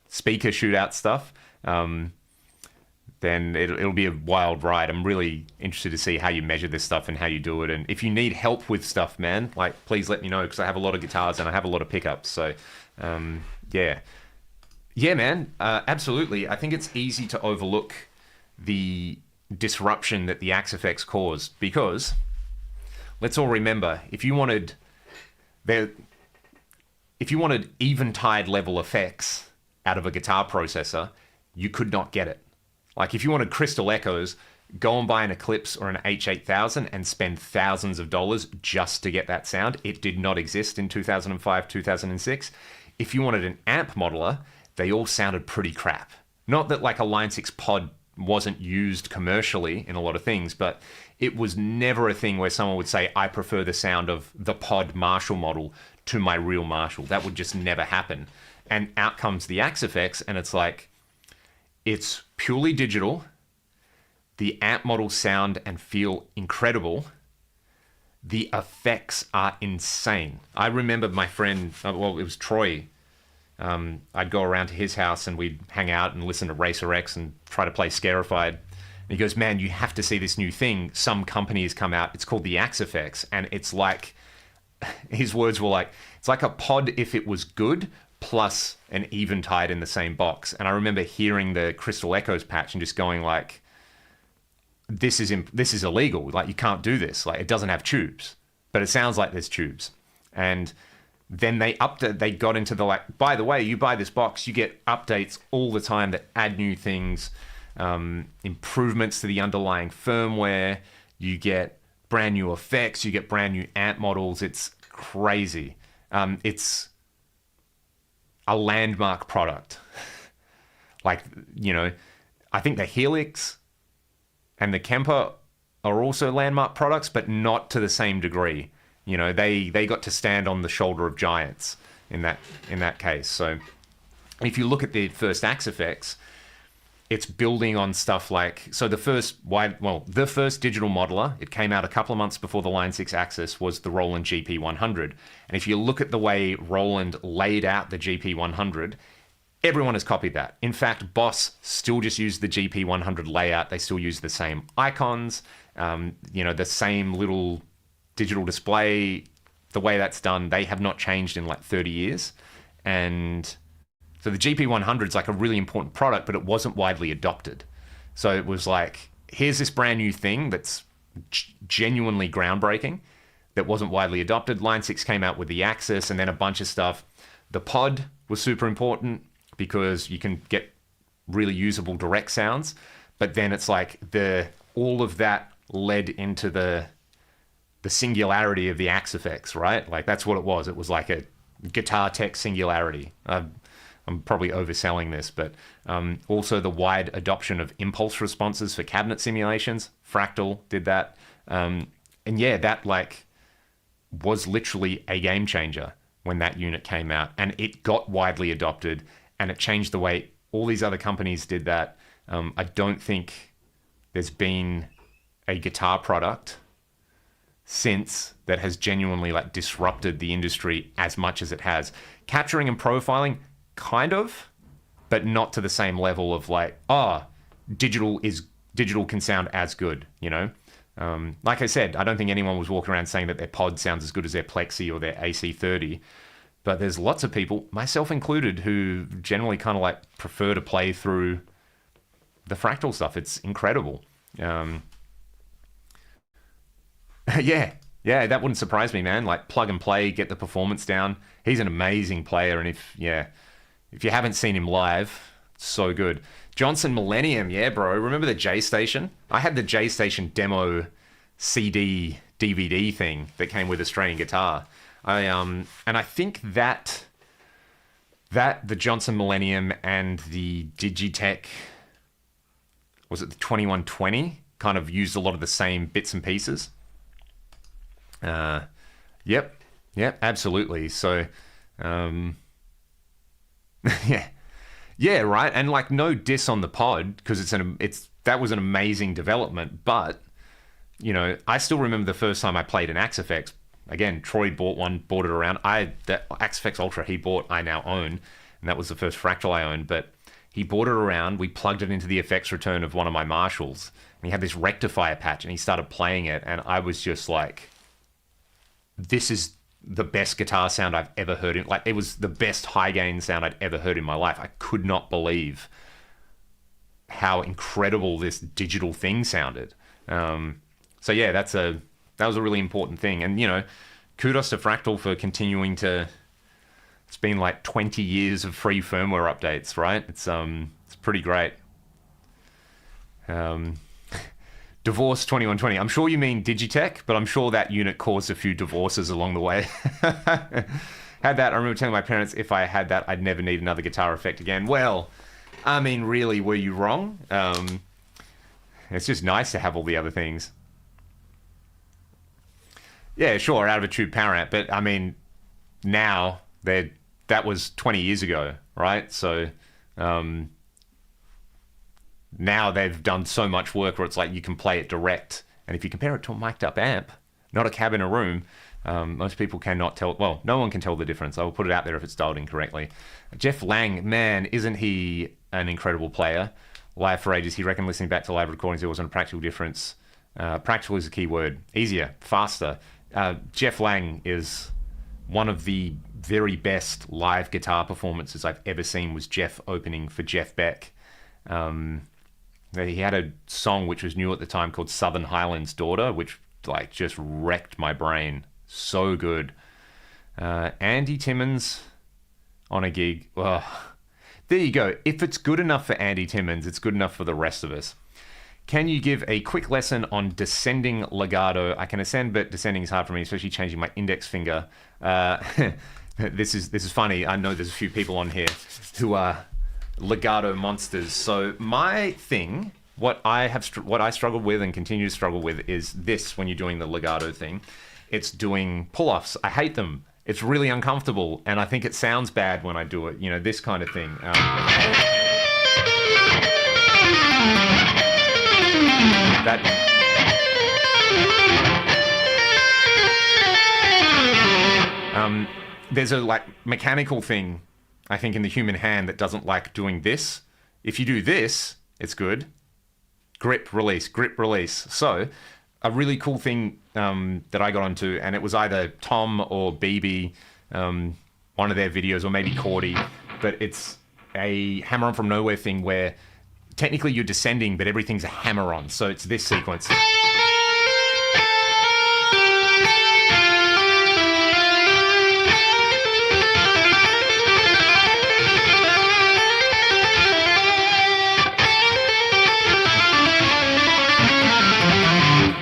speaker shootout stuff, then it'll be a wild ride. I'm really interested to see how you measure this stuff and how you do it. And if you need help with stuff, man, like please let me know, because I have a lot of guitars and I have a lot of pickups. So yeah, man, absolutely. I think it's easy to overlook the disruption that the Axe effects caused, because let's all remember, if you wanted eventide level effects out of a guitar processor, you could not get it. Like if you wanted crystal echoes, go and buy an Eclipse or an H8000 and spend thousands of dollars just to get that sound. It did not exist in 2005, 2006. If you wanted an amp modeler, they all sounded pretty crap. Not that like a Line 6 pod wasn't used commercially in a lot of things, but it was never a thing where someone would say, I prefer the sound of the pod Marshall model to my real Marshall. That would just never happen. And out comes the Axe effects, and it's like, it's purely digital. The amp models sound and feel incredible. The effects are insane. I remember my friend, well, it was Troy. I'd go around to his house and we'd hang out and listen to Racer X and try to play Scarified. And he goes, man, you have to see this new thing. Some company has come out. It's called the Axe effects. And it's like, his words were like, it's like a pod if it was good, plus an eventide in the same box. And I remember hearing the Crystal Echoes patch and just going like, this is illegal. Like, you can't do this. Like, it doesn't have tubes, but it sounds like there's tubes. And then they got into the like, by the way, you buy this box, you get updates all the time that add new things, improvements to the underlying firmware. You get brand new effects. You get brand new amp models. It's crazy. It's a landmark product. Like, you know, I think the Helix and the Kemper are also landmark products, but not to the same degree. You know, they got to stand on the shoulder of giants in that case. So if you look at the first Axe effects, it's building on stuff like, so the first digital modeler, it came out a couple of months before the Line 6 Axis, was the Roland GP100. And if you look at the way Roland laid out the GP100, everyone has copied that. In fact, Boss still just used the GP100 layout. They still use the same icons, the same little digital display. The way that's done, they have not changed in like 30 years. And so the GP100 is like a really important product, but it wasn't widely adopted. So it was like, here's this brand new thing that's genuinely groundbreaking that wasn't widely adopted. Line 6 came out with the Axis and then a bunch of stuff. The pod was super important because you can get really usable direct sounds. But then it's like all of that led into the singularity of the Axe effects, right? Like that's what it was. It was like a guitar tech singularity. I'm probably overselling this, but also the wide adoption of impulse responses for cabinet simulations. Fractal did that. And yeah, that like was literally a game changer when that unit came out, and it got widely adopted and it changed the way all these other companies did that. I don't think there's been a guitar product since that has genuinely like disrupted the industry as much as it has. Capturing and profiling, kind of, but not to the same level of like, oh, digital can sound as good, you know? Like I said, I don't think anyone was walking around saying that their pod sounds as good as their Plexi or their AC30, but there's lots of people, myself included, who generally kind of like prefer to play through the Fractal stuff. It's incredible. Yeah, that wouldn't surprise me, man. Like, plug and play, get the performance down. He's an amazing player, and if you haven't seen him live, so good. Johnson Millennium, yeah, bro. Remember the J Station? I had the J Station demo CD DVD thing that came with Australian Guitar. And I think that the Johnson Millennium and the Digitech, was it the 2120, kind of used a lot of the same bits and pieces. Yep, absolutely. So, yeah, right. And like, no diss on the pod, because that was an amazing development. But you know, I still remember the first time I played an Axe-Fx. Again, Troy bought it around. That Axe-Fx Ultra he bought, I now own, and that was the first Fractal I owned. But he bought it around. We plugged it into the effects return of one of my Marshalls, and he had this rectifier patch, and he started playing it, and I was just like, this is the best guitar sound I've ever heard. It was the best high gain sound I'd ever heard in my life. I could not believe how incredible this digital thing sounded. So yeah, that was a really important thing. And you know, kudos to Fractal for continuing to. It's been like 20 years of free firmware updates, right? It's pretty great. Divorce 2120. I'm sure you mean Digitech, but I'm sure that unit caused a few divorces along the way. Had that. I remember telling my parents if I had that, I'd never need another guitar effect again. Well, I mean, really, were you wrong? It's just nice to have all the other things. Yeah, sure, out of a tube power amp, but I mean, now that was 20 years ago, right? So now they've done so much work where it's like you can play it direct, and if you compare it to a mic'd up amp, not a cab in a room, most people cannot tell. Well, no one can tell the difference. I will put it out there if it's dialed incorrectly. Jeff Lang, man, isn't he an incredible player? Live for ages. He reckoned listening back to live recordings there wasn't a practical difference. Practical is a key word. Easier, faster. Jeff Lang is one of the very best live guitar performances I've ever seen. Was Jeff opening for Jeff Beck. He had a song which was new at the time called Southern Highlands Daughter, which like just wrecked my brain. So good. Andy Timmons on a gig. Well, there you go. If it's good enough for Andy Timmons, it's good enough for the rest of us. Can you give a quick lesson on descending legato? I can ascend, but descending is hard for me, especially changing my index finger. This is funny. I know there's a few people on here who are legato monsters. So my thing, what I struggled with and continue to struggle with is this. When you're doing the legato thing, it's doing pull-offs. I hate them. It's really uncomfortable, and I think it sounds bad when I do it. You know, this kind of thing. There's a like mechanical thing, I think, in the human hand that doesn't like doing this. If you do this, it's good. Grip, release, grip, release. So a really cool thing that I got onto, and it was either Tom or BB, one of their videos, or maybe Cordy, but it's a hammer on from nowhere thing where technically you're descending, but everything's a hammer on. So it's this sequence.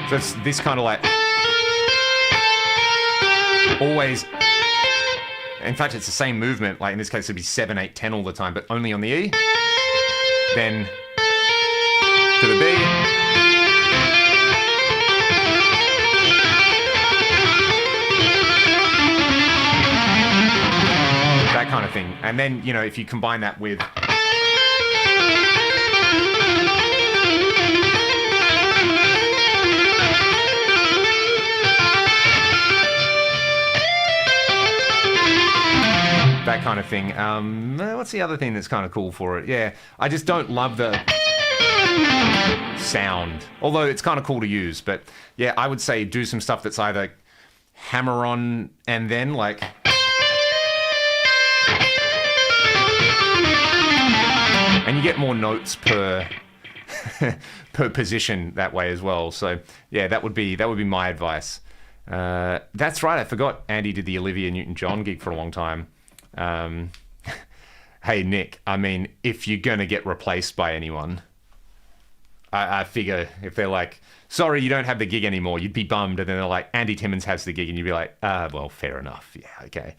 So it's this kind of like, always, in fact, it's the same movement. Like in this case, it'd be 7, 8, 10 all the time, but only on the E, then to the B, that kind of thing. And then, you know, if you combine that with that kind of thing. What's the other thing that's kind of cool for it? Yeah, I just don't love the sound, although it's kind of cool to use. But yeah, I would say do some stuff that's either hammer on and then like, and you get more notes per per position that way as well. So yeah, that would be my advice. That's right, I forgot Andy did the Olivia Newton-John gig for a long time. Hey Nick, I mean, if you're gonna get replaced by anyone, I figure if they're like, sorry, you don't have the gig anymore, you'd be bummed, and then they're like, Andy Timmins has the gig, and you'd be like, well, fair enough, yeah, okay.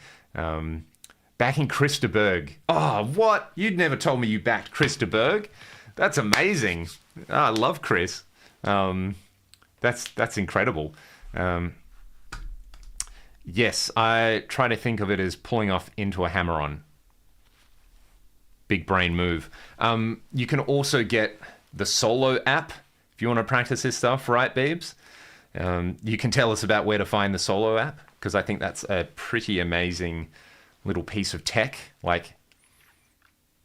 Backing Chris de Burgh. Oh, what? You'd never told me you backed Chris de Burgh? That's amazing. Oh, I love Chris. That's incredible. Yes, I try to think of it as pulling off into a hammer-on. Big brain move. You can also get the Solo app if you want to practice this stuff, right, Beebs? You can tell us about where to find the Solo app, because I think that's a pretty amazing little piece of tech. Like,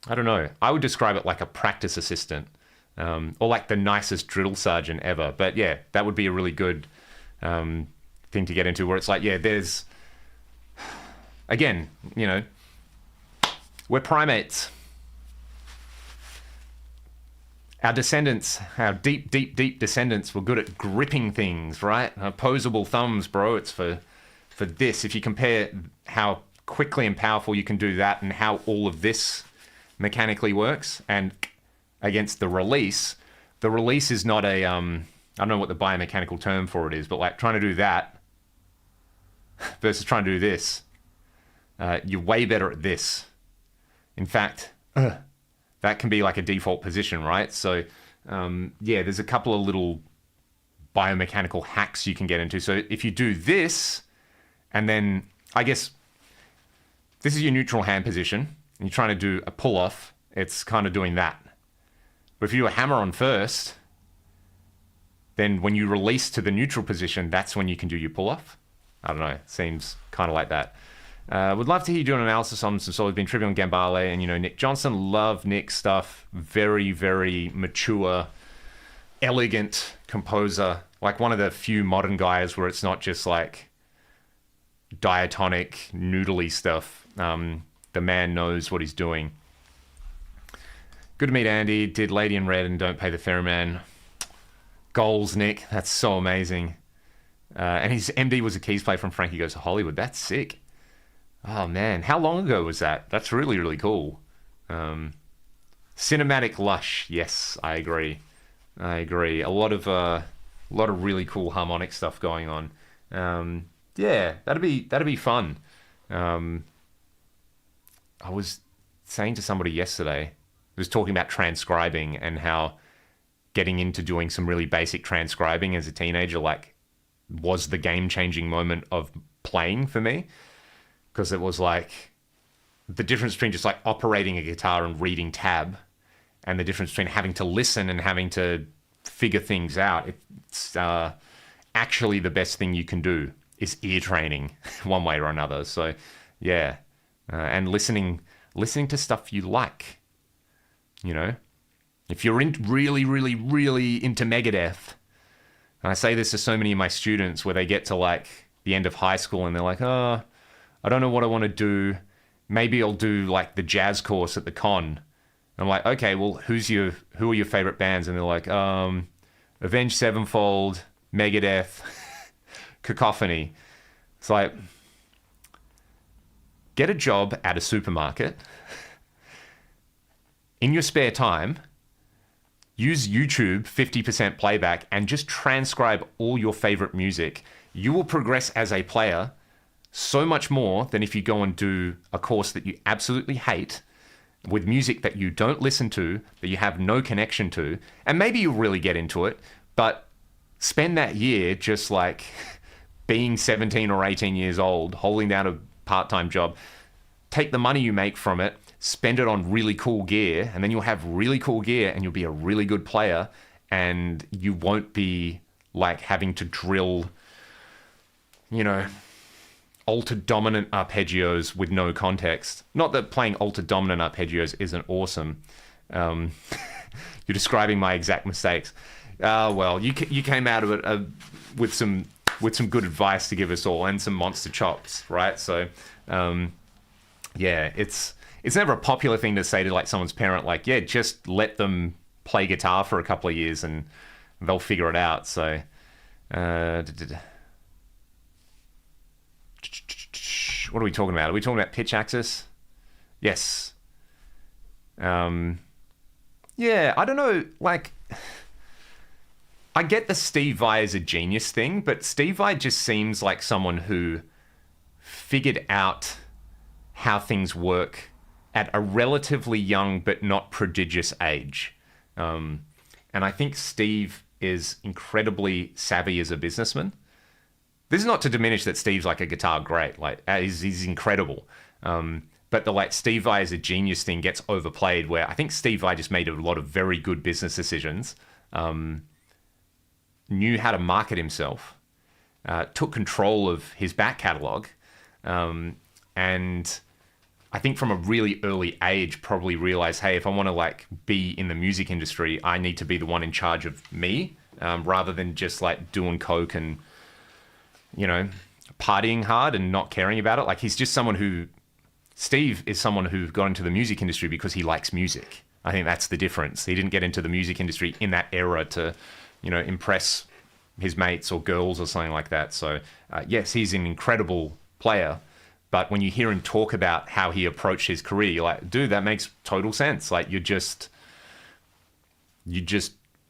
I don't know. I would describe it like a practice assistant, or like the nicest drill sergeant ever. But yeah, that would be a really good thing to get into, where it's like, yeah, there's, again, you know, we're primates. Our descendants, our deep, deep, deep descendants were good at gripping things, right? Opposable thumbs, bro. It's for this. If you compare how quickly and powerful you can do that and how all of this mechanically works, and against the release is not a, I don't know what the biomechanical term for it is, but like trying to do that versus trying to do this, you're way better at this. In fact, that can be like a default position, right? So, yeah, there's a couple of little biomechanical hacks you can get into. So if you do this, and then, I guess, this is your neutral hand position, and you're trying to do a pull-off, it's kind of doing that. But if you do a hammer-on first, then when you release to the neutral position, that's when you can do your pull-off. I don't know, it seems kind of like that. Would love to hear you do an analysis on some sort. We've been trivial on Gambale and, you know, Nick Johnson. Love Nick's stuff. Very, very mature, elegant composer. Like one of the few modern guys where it's not just like diatonic, noodly stuff. The man knows what he's doing. Good to meet Andy. Did Lady in Red and Don't Pay the Ferryman. Goals, Nick. That's so amazing. And his MD was a keys player from Frankie Goes to Hollywood. That's sick. Oh, man. How long ago was that? That's really, really cool. Cinematic lush. Yes, I agree. A lot of really cool harmonic stuff going on. Yeah, that'd be fun. I was saying to somebody yesterday, I was talking about transcribing and how getting into doing some really basic transcribing as a teenager, like, was the game-changing moment of playing for me. Because it was like the difference between just like operating a guitar and reading tab, and the difference between having to listen and having to figure things out. It's actually the best thing you can do is ear training one way or another. So yeah, and listening to stuff you like, you know, if you're really, really, really into Megadeth, and I say this to so many of my students where they get to like the end of high school and they're like, oh, I don't know what I want to do. Maybe I'll do like the jazz course at the con. I'm like, okay, well, who are your favorite bands? And they're like, Avenged Sevenfold, Megadeth, Cacophony. It's like, get a job at a supermarket. In your spare time, use YouTube 50% playback and just transcribe all your favorite music. You will progress as a player so much more than if you go and do a course that you absolutely hate with music that you don't listen to, that you have no connection to, and maybe you'll really get into it, but spend that year just like being 17 or 18 years old, holding down a part-time job, take the money you make from it, spend it on really cool gear, and then you'll have really cool gear and you'll be a really good player, and you won't be like having to drill, you know, altered dominant arpeggios with no context. Not that playing altered dominant arpeggios isn't awesome. You're describing my exact mistakes. Well, you came out of it with some good advice to give us all, and some monster chops, right? So, yeah, it's never a popular thing to say to like someone's parent, like, yeah, just let them play guitar for a couple of years and they'll figure it out. So, what are we talking about? Are we talking about pitch axis? Yes. Yeah, I don't know, like, I get the Steve Vai is a genius thing, but Steve Vai just seems like someone who figured out how things work at a relatively young but not prodigious age. And I think Steve is incredibly savvy as a businessman. This is not to diminish that Steve's like a guitar great. Like, he's incredible. But the like Steve Vai is a genius thing gets overplayed, where I think Steve Vai just made a lot of very good business decisions, knew how to market himself, took control of his back catalog, and I think from a really early age probably realized, hey, if I want to like be in the music industry, I need to be the one in charge of me, rather than just like doing coke and, you know, partying hard and not caring about it. Like, he's just someone who, Steve is someone who got into the music industry because he likes music. I think that's the difference. He didn't get into the music industry in that era to, you know, impress his mates or girls or something like that. So, yes, he's an incredible player. But when you hear him talk about how he approached his career, you're like, dude, that makes total sense. Like, you just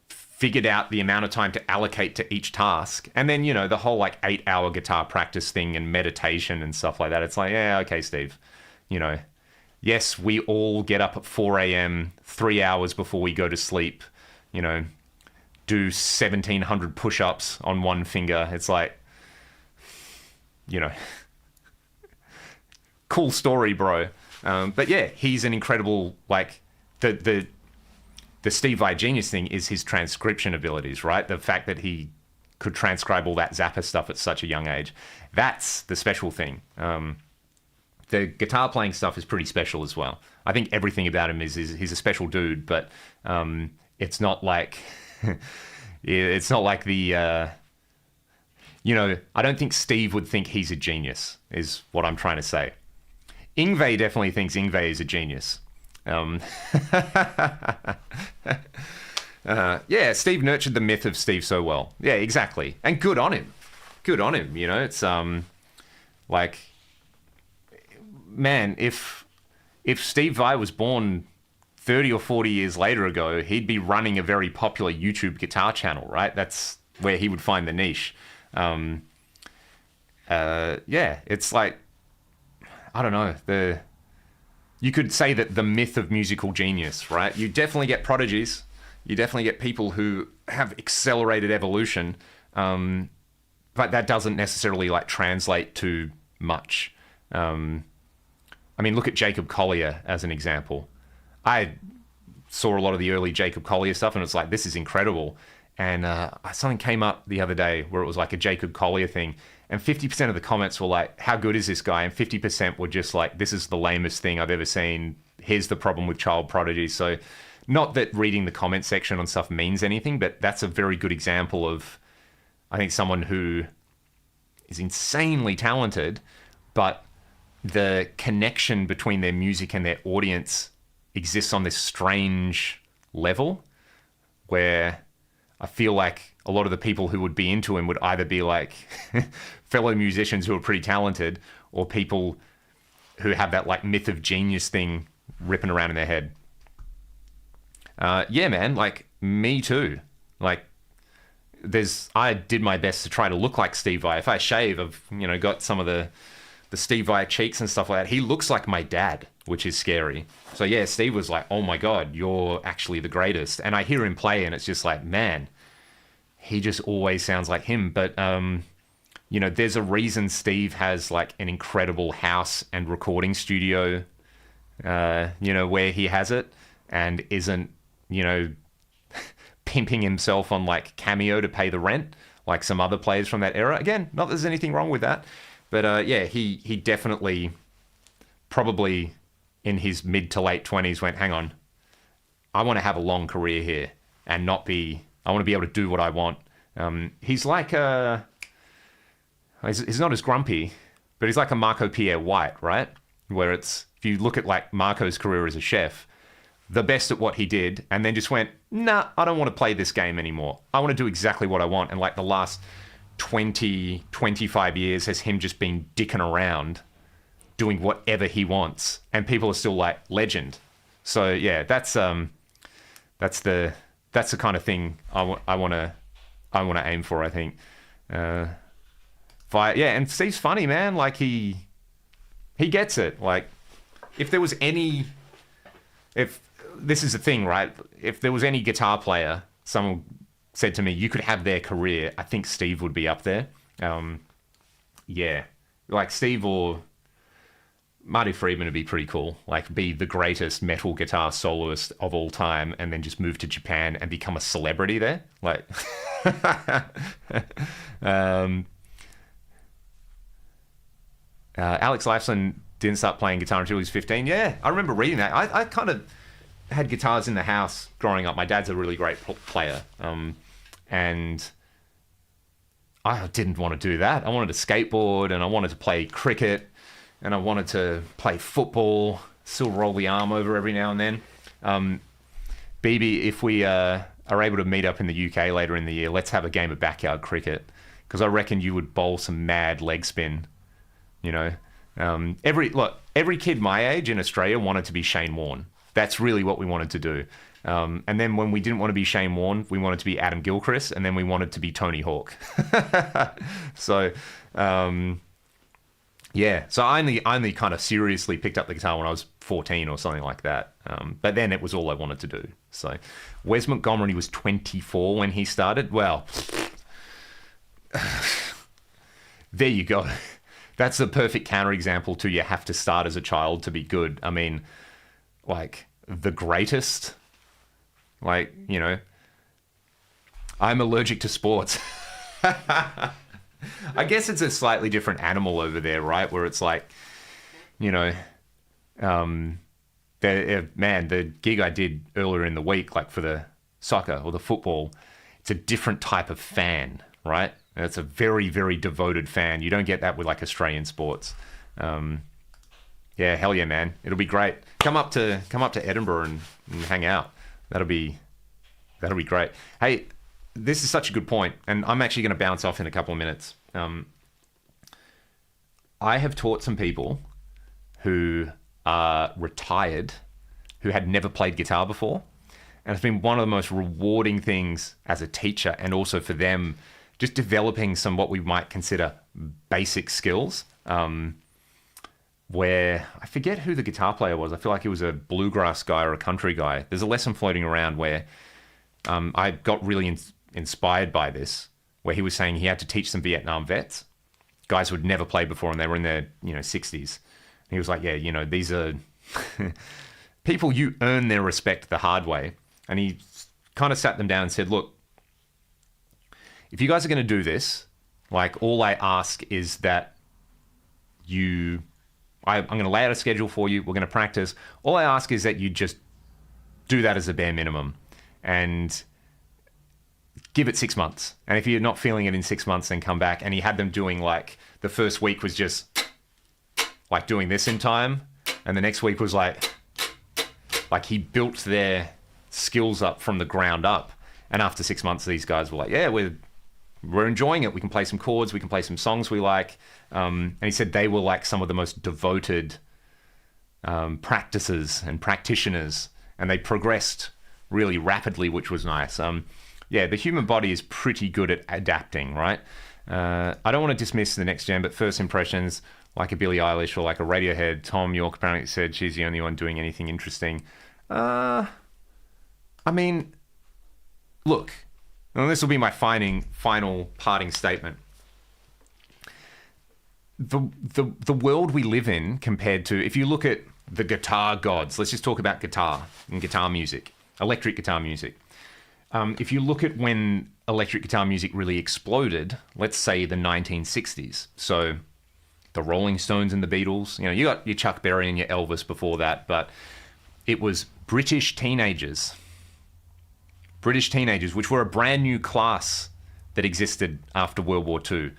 figured out the amount of time to allocate to each task. And then, you know, the whole like 8-hour guitar practice thing and meditation and stuff like that. It's like, yeah, okay, Steve, you know, yes, we all get up at 4 a.m., 3 hours before we go to sleep, you know, do 1,700 push-ups on one finger. It's like, you know, cool story, bro. But yeah, he's an incredible, like, the Steve Vai genius thing is his transcription abilities, right? The fact that he could transcribe all that Zappa stuff at such a young age. That's the special thing. The guitar playing stuff is pretty special as well. I think everything about him is he's a special dude, but it's not like it's not like the you know, I don't think Steve would think he's a genius, is what I'm trying to say. Yngwie definitely thinks Yngwie is a genius. Yeah, Steve nurtured the myth of Steve so well. Yeah, exactly. And good on him. Good on him, you know. It's like, man, if Steve Vai was born 30 or 40 years later ago, he'd be running a very popular YouTube guitar channel, right? That's where he would find the niche. Yeah, it's like, I don't know, you could say that the myth of musical genius, right? You definitely get prodigies. You definitely get people who have accelerated evolution, but that doesn't necessarily like translate to much. I mean, look at Jacob Collier as an example. I saw a lot of the early Jacob Collier stuff, and it's like, this is incredible. And something came up the other day where it was like a Jacob Collier thing, and 50% of the comments were like, how good is this guy? And 50% were just like, this is the lamest thing I've ever seen. Here's the problem with child prodigy. So not that reading the comment section on stuff means anything, but that's a very good example of, I think, someone who is insanely talented, but the connection between their music and their audience exists on this strange level where I feel like a lot of the people who would be into him would either be like fellow musicians who are pretty talented, or people who have that like myth of genius thing ripping around in their head. Yeah, man, like, me too. Like, I did my best to try to look like Steve Vai. If I shave, I've, you know, got some of the Steve Vai cheeks and stuff like that. He looks like my dad, which is scary. So yeah, Steve was like, oh my God, you're actually the greatest. And I hear him play and it's just like, man, he just always sounds like him. But, you know, there's a reason Steve has like an incredible house and recording studio, you know, where he has it, and isn't, you know, pimping himself on like Cameo to pay the rent like some other players from that era. Again, not that there's anything wrong with that, But yeah, he definitely, probably in his mid to late 20s, went, hang on, I want to have a long career here and not be, I want to be able to do what I want. He's like he's not as grumpy, but he's like a Marco Pierre White, right? Where it's, if you look at like Marco's career as a chef, the best at what he did, and then just went, nah, I don't want to play this game anymore. I want to do exactly what I want. And like the last 20, 25 years has him just been dicking around, doing whatever he wants. And people are still like, legend. So yeah, that's the kind of thing I want to aim for, I think. Yeah, and Steve's funny, man. Like he gets it. Like if this is the thing, right? If there was any guitar player, someone said to me, you could have their career, I think Steve would be up there. Yeah, like Steve or Marty Friedman would be pretty cool. Like be the greatest metal guitar soloist of all time and then just move to Japan and become a celebrity there. Like, Alex Lifeson didn't start playing guitar until he was 15. Yeah, I remember reading that. I kind of had guitars in the house growing up. My dad's a really great player. And I didn't want to do that. I wanted to skateboard and I wanted to play cricket and I wanted to play football, still roll the arm over every now and then. BB, if we are able to meet up in the UK later in the year, let's have a game of backyard cricket, because I reckon you would bowl some mad leg spin. You know, every kid my age in Australia wanted to be Shane Warne. That's really what we wanted to do. And then when we didn't want to be Shane Warne, we wanted to be Adam Gilchrist, and then we wanted to be Tony Hawk. So, yeah. So I only kind of seriously picked up the guitar when I was 14 or something like that. But then it was all I wanted to do. So Wes Montgomery was 24 when he started. Well, there you go. That's the perfect counterexample to you have to start as a child to be good. I mean, like the greatest, like, you know, I'm allergic to sports. I guess it's a slightly different animal over there, right? Where it's like, you know, the gig I did earlier in the week, like for the soccer or the football, it's a different type of fan, right? And it's a very, very devoted fan. You don't get that with like Australian sports. Yeah, hell yeah, man. It'll be great. Come up to Edinburgh and hang out. That'll be great. Hey, this is such a good point, and I'm actually going to bounce off in a couple of minutes. I have taught some people who are retired, who had never played guitar before, and it's been one of the most rewarding things as a teacher, and also for them, just developing some what we might consider basic skills. Where I forget who the guitar player was. I feel like he was a bluegrass guy or a country guy. There's a lesson floating around where I got really inspired by this, where he was saying he had to teach some Vietnam vets, guys who had never played before, and they were in their 60s. And he was like, yeah, these are people, you earn their respect the hard way. And he kind of sat them down and said, look, if you guys are going to do this, like all I ask is that I'm going to lay out a schedule for you. We're going to practice. All I ask is that you just do that as a bare minimum and give it 6 months. And if you're not feeling it in 6 months, then come back. And he had them doing like the first week was just like doing this in time. And the next week was like he built their skills up from the ground up. And after 6 months, these guys were like, yeah, we're enjoying it. We can play some chords. We can play some songs we like. And he said they were like some of the most devoted practices and practitioners, and they progressed really rapidly, which was nice. Yeah, the human body is pretty good at adapting, right? I don't want to dismiss the next gen, but first impressions, like a Billie Eilish or like a Radiohead. Tom York apparently said she's the only one doing anything interesting. I mean, look, and this will be my final parting statement. The world we live in compared to, if you look at the guitar gods, let's just talk about guitar and guitar music, electric guitar music. If you look at when electric guitar music really exploded, let's say the 1960s. So the Rolling Stones and the Beatles. You know, you got your Chuck Berry and your Elvis before that, but it was British teenagers, which were a brand new class that existed after World War II.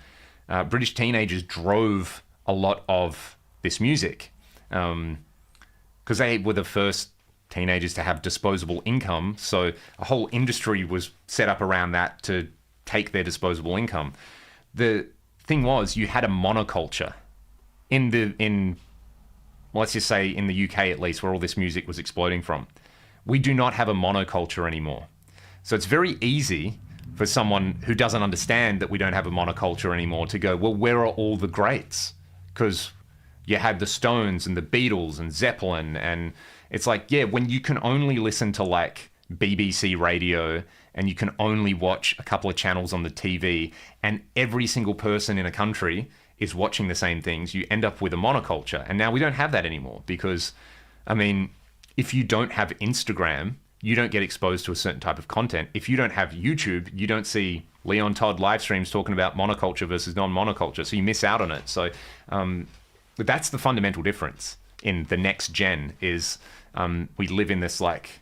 British teenagers drove a lot of this music because they were the first teenagers to have disposable income. So a whole industry was set up around that to take their disposable income. The thing was, you had a monoculture let's just say in the UK at least, where all this music was exploding from. We do not have a monoculture anymore. So it's very easy for someone who doesn't understand that we don't have a monoculture anymore to go, well, where are all the greats? Because you had the Stones and the Beatles and Zeppelin, and it's like, yeah, when you can only listen to like BBC radio and you can only watch a couple of channels on the TV and every single person in a country is watching the same things, you end up with a monoculture. And now we don't have that anymore because, I mean, if you don't have Instagram, you don't get exposed to a certain type of content. If you don't have YouTube, you don't see Leon Todd live streams talking about monoculture versus non-monoculture, so you miss out on it. So but that's the fundamental difference in the next gen is we live in this like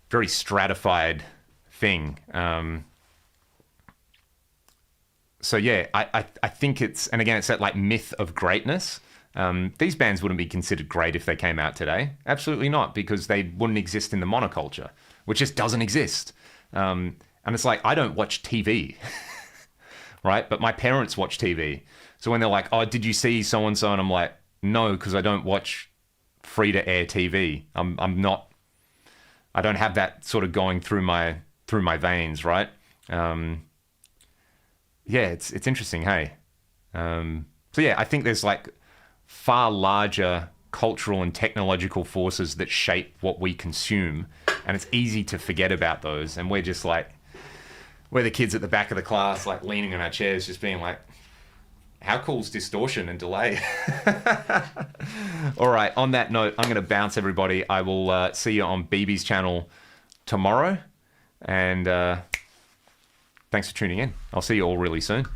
very stratified thing. So yeah, I think it's, and again, it's that like myth of greatness. These bands wouldn't be considered great if they came out today. Absolutely not, because they wouldn't exist in the monoculture, which just doesn't exist. And it's like, I don't watch TV, right? But my parents watch TV. So when they're like, oh, did you see so-and-so? And I'm like, no, because I don't watch free-to-air TV. I don't have that sort of going through my veins, right? Yeah, it's interesting, hey? So yeah, I think there's like far larger cultural and technological forces that shape what we consume, and it's easy to forget about those. And we're just like, we're the kids at the back of the class, like leaning on our chairs, just being like, how cool's distortion and delay? All right, on that note, I'm going to bounce everybody. I will see you on BB's channel tomorrow, and thanks for tuning in. I'll see you all really soon.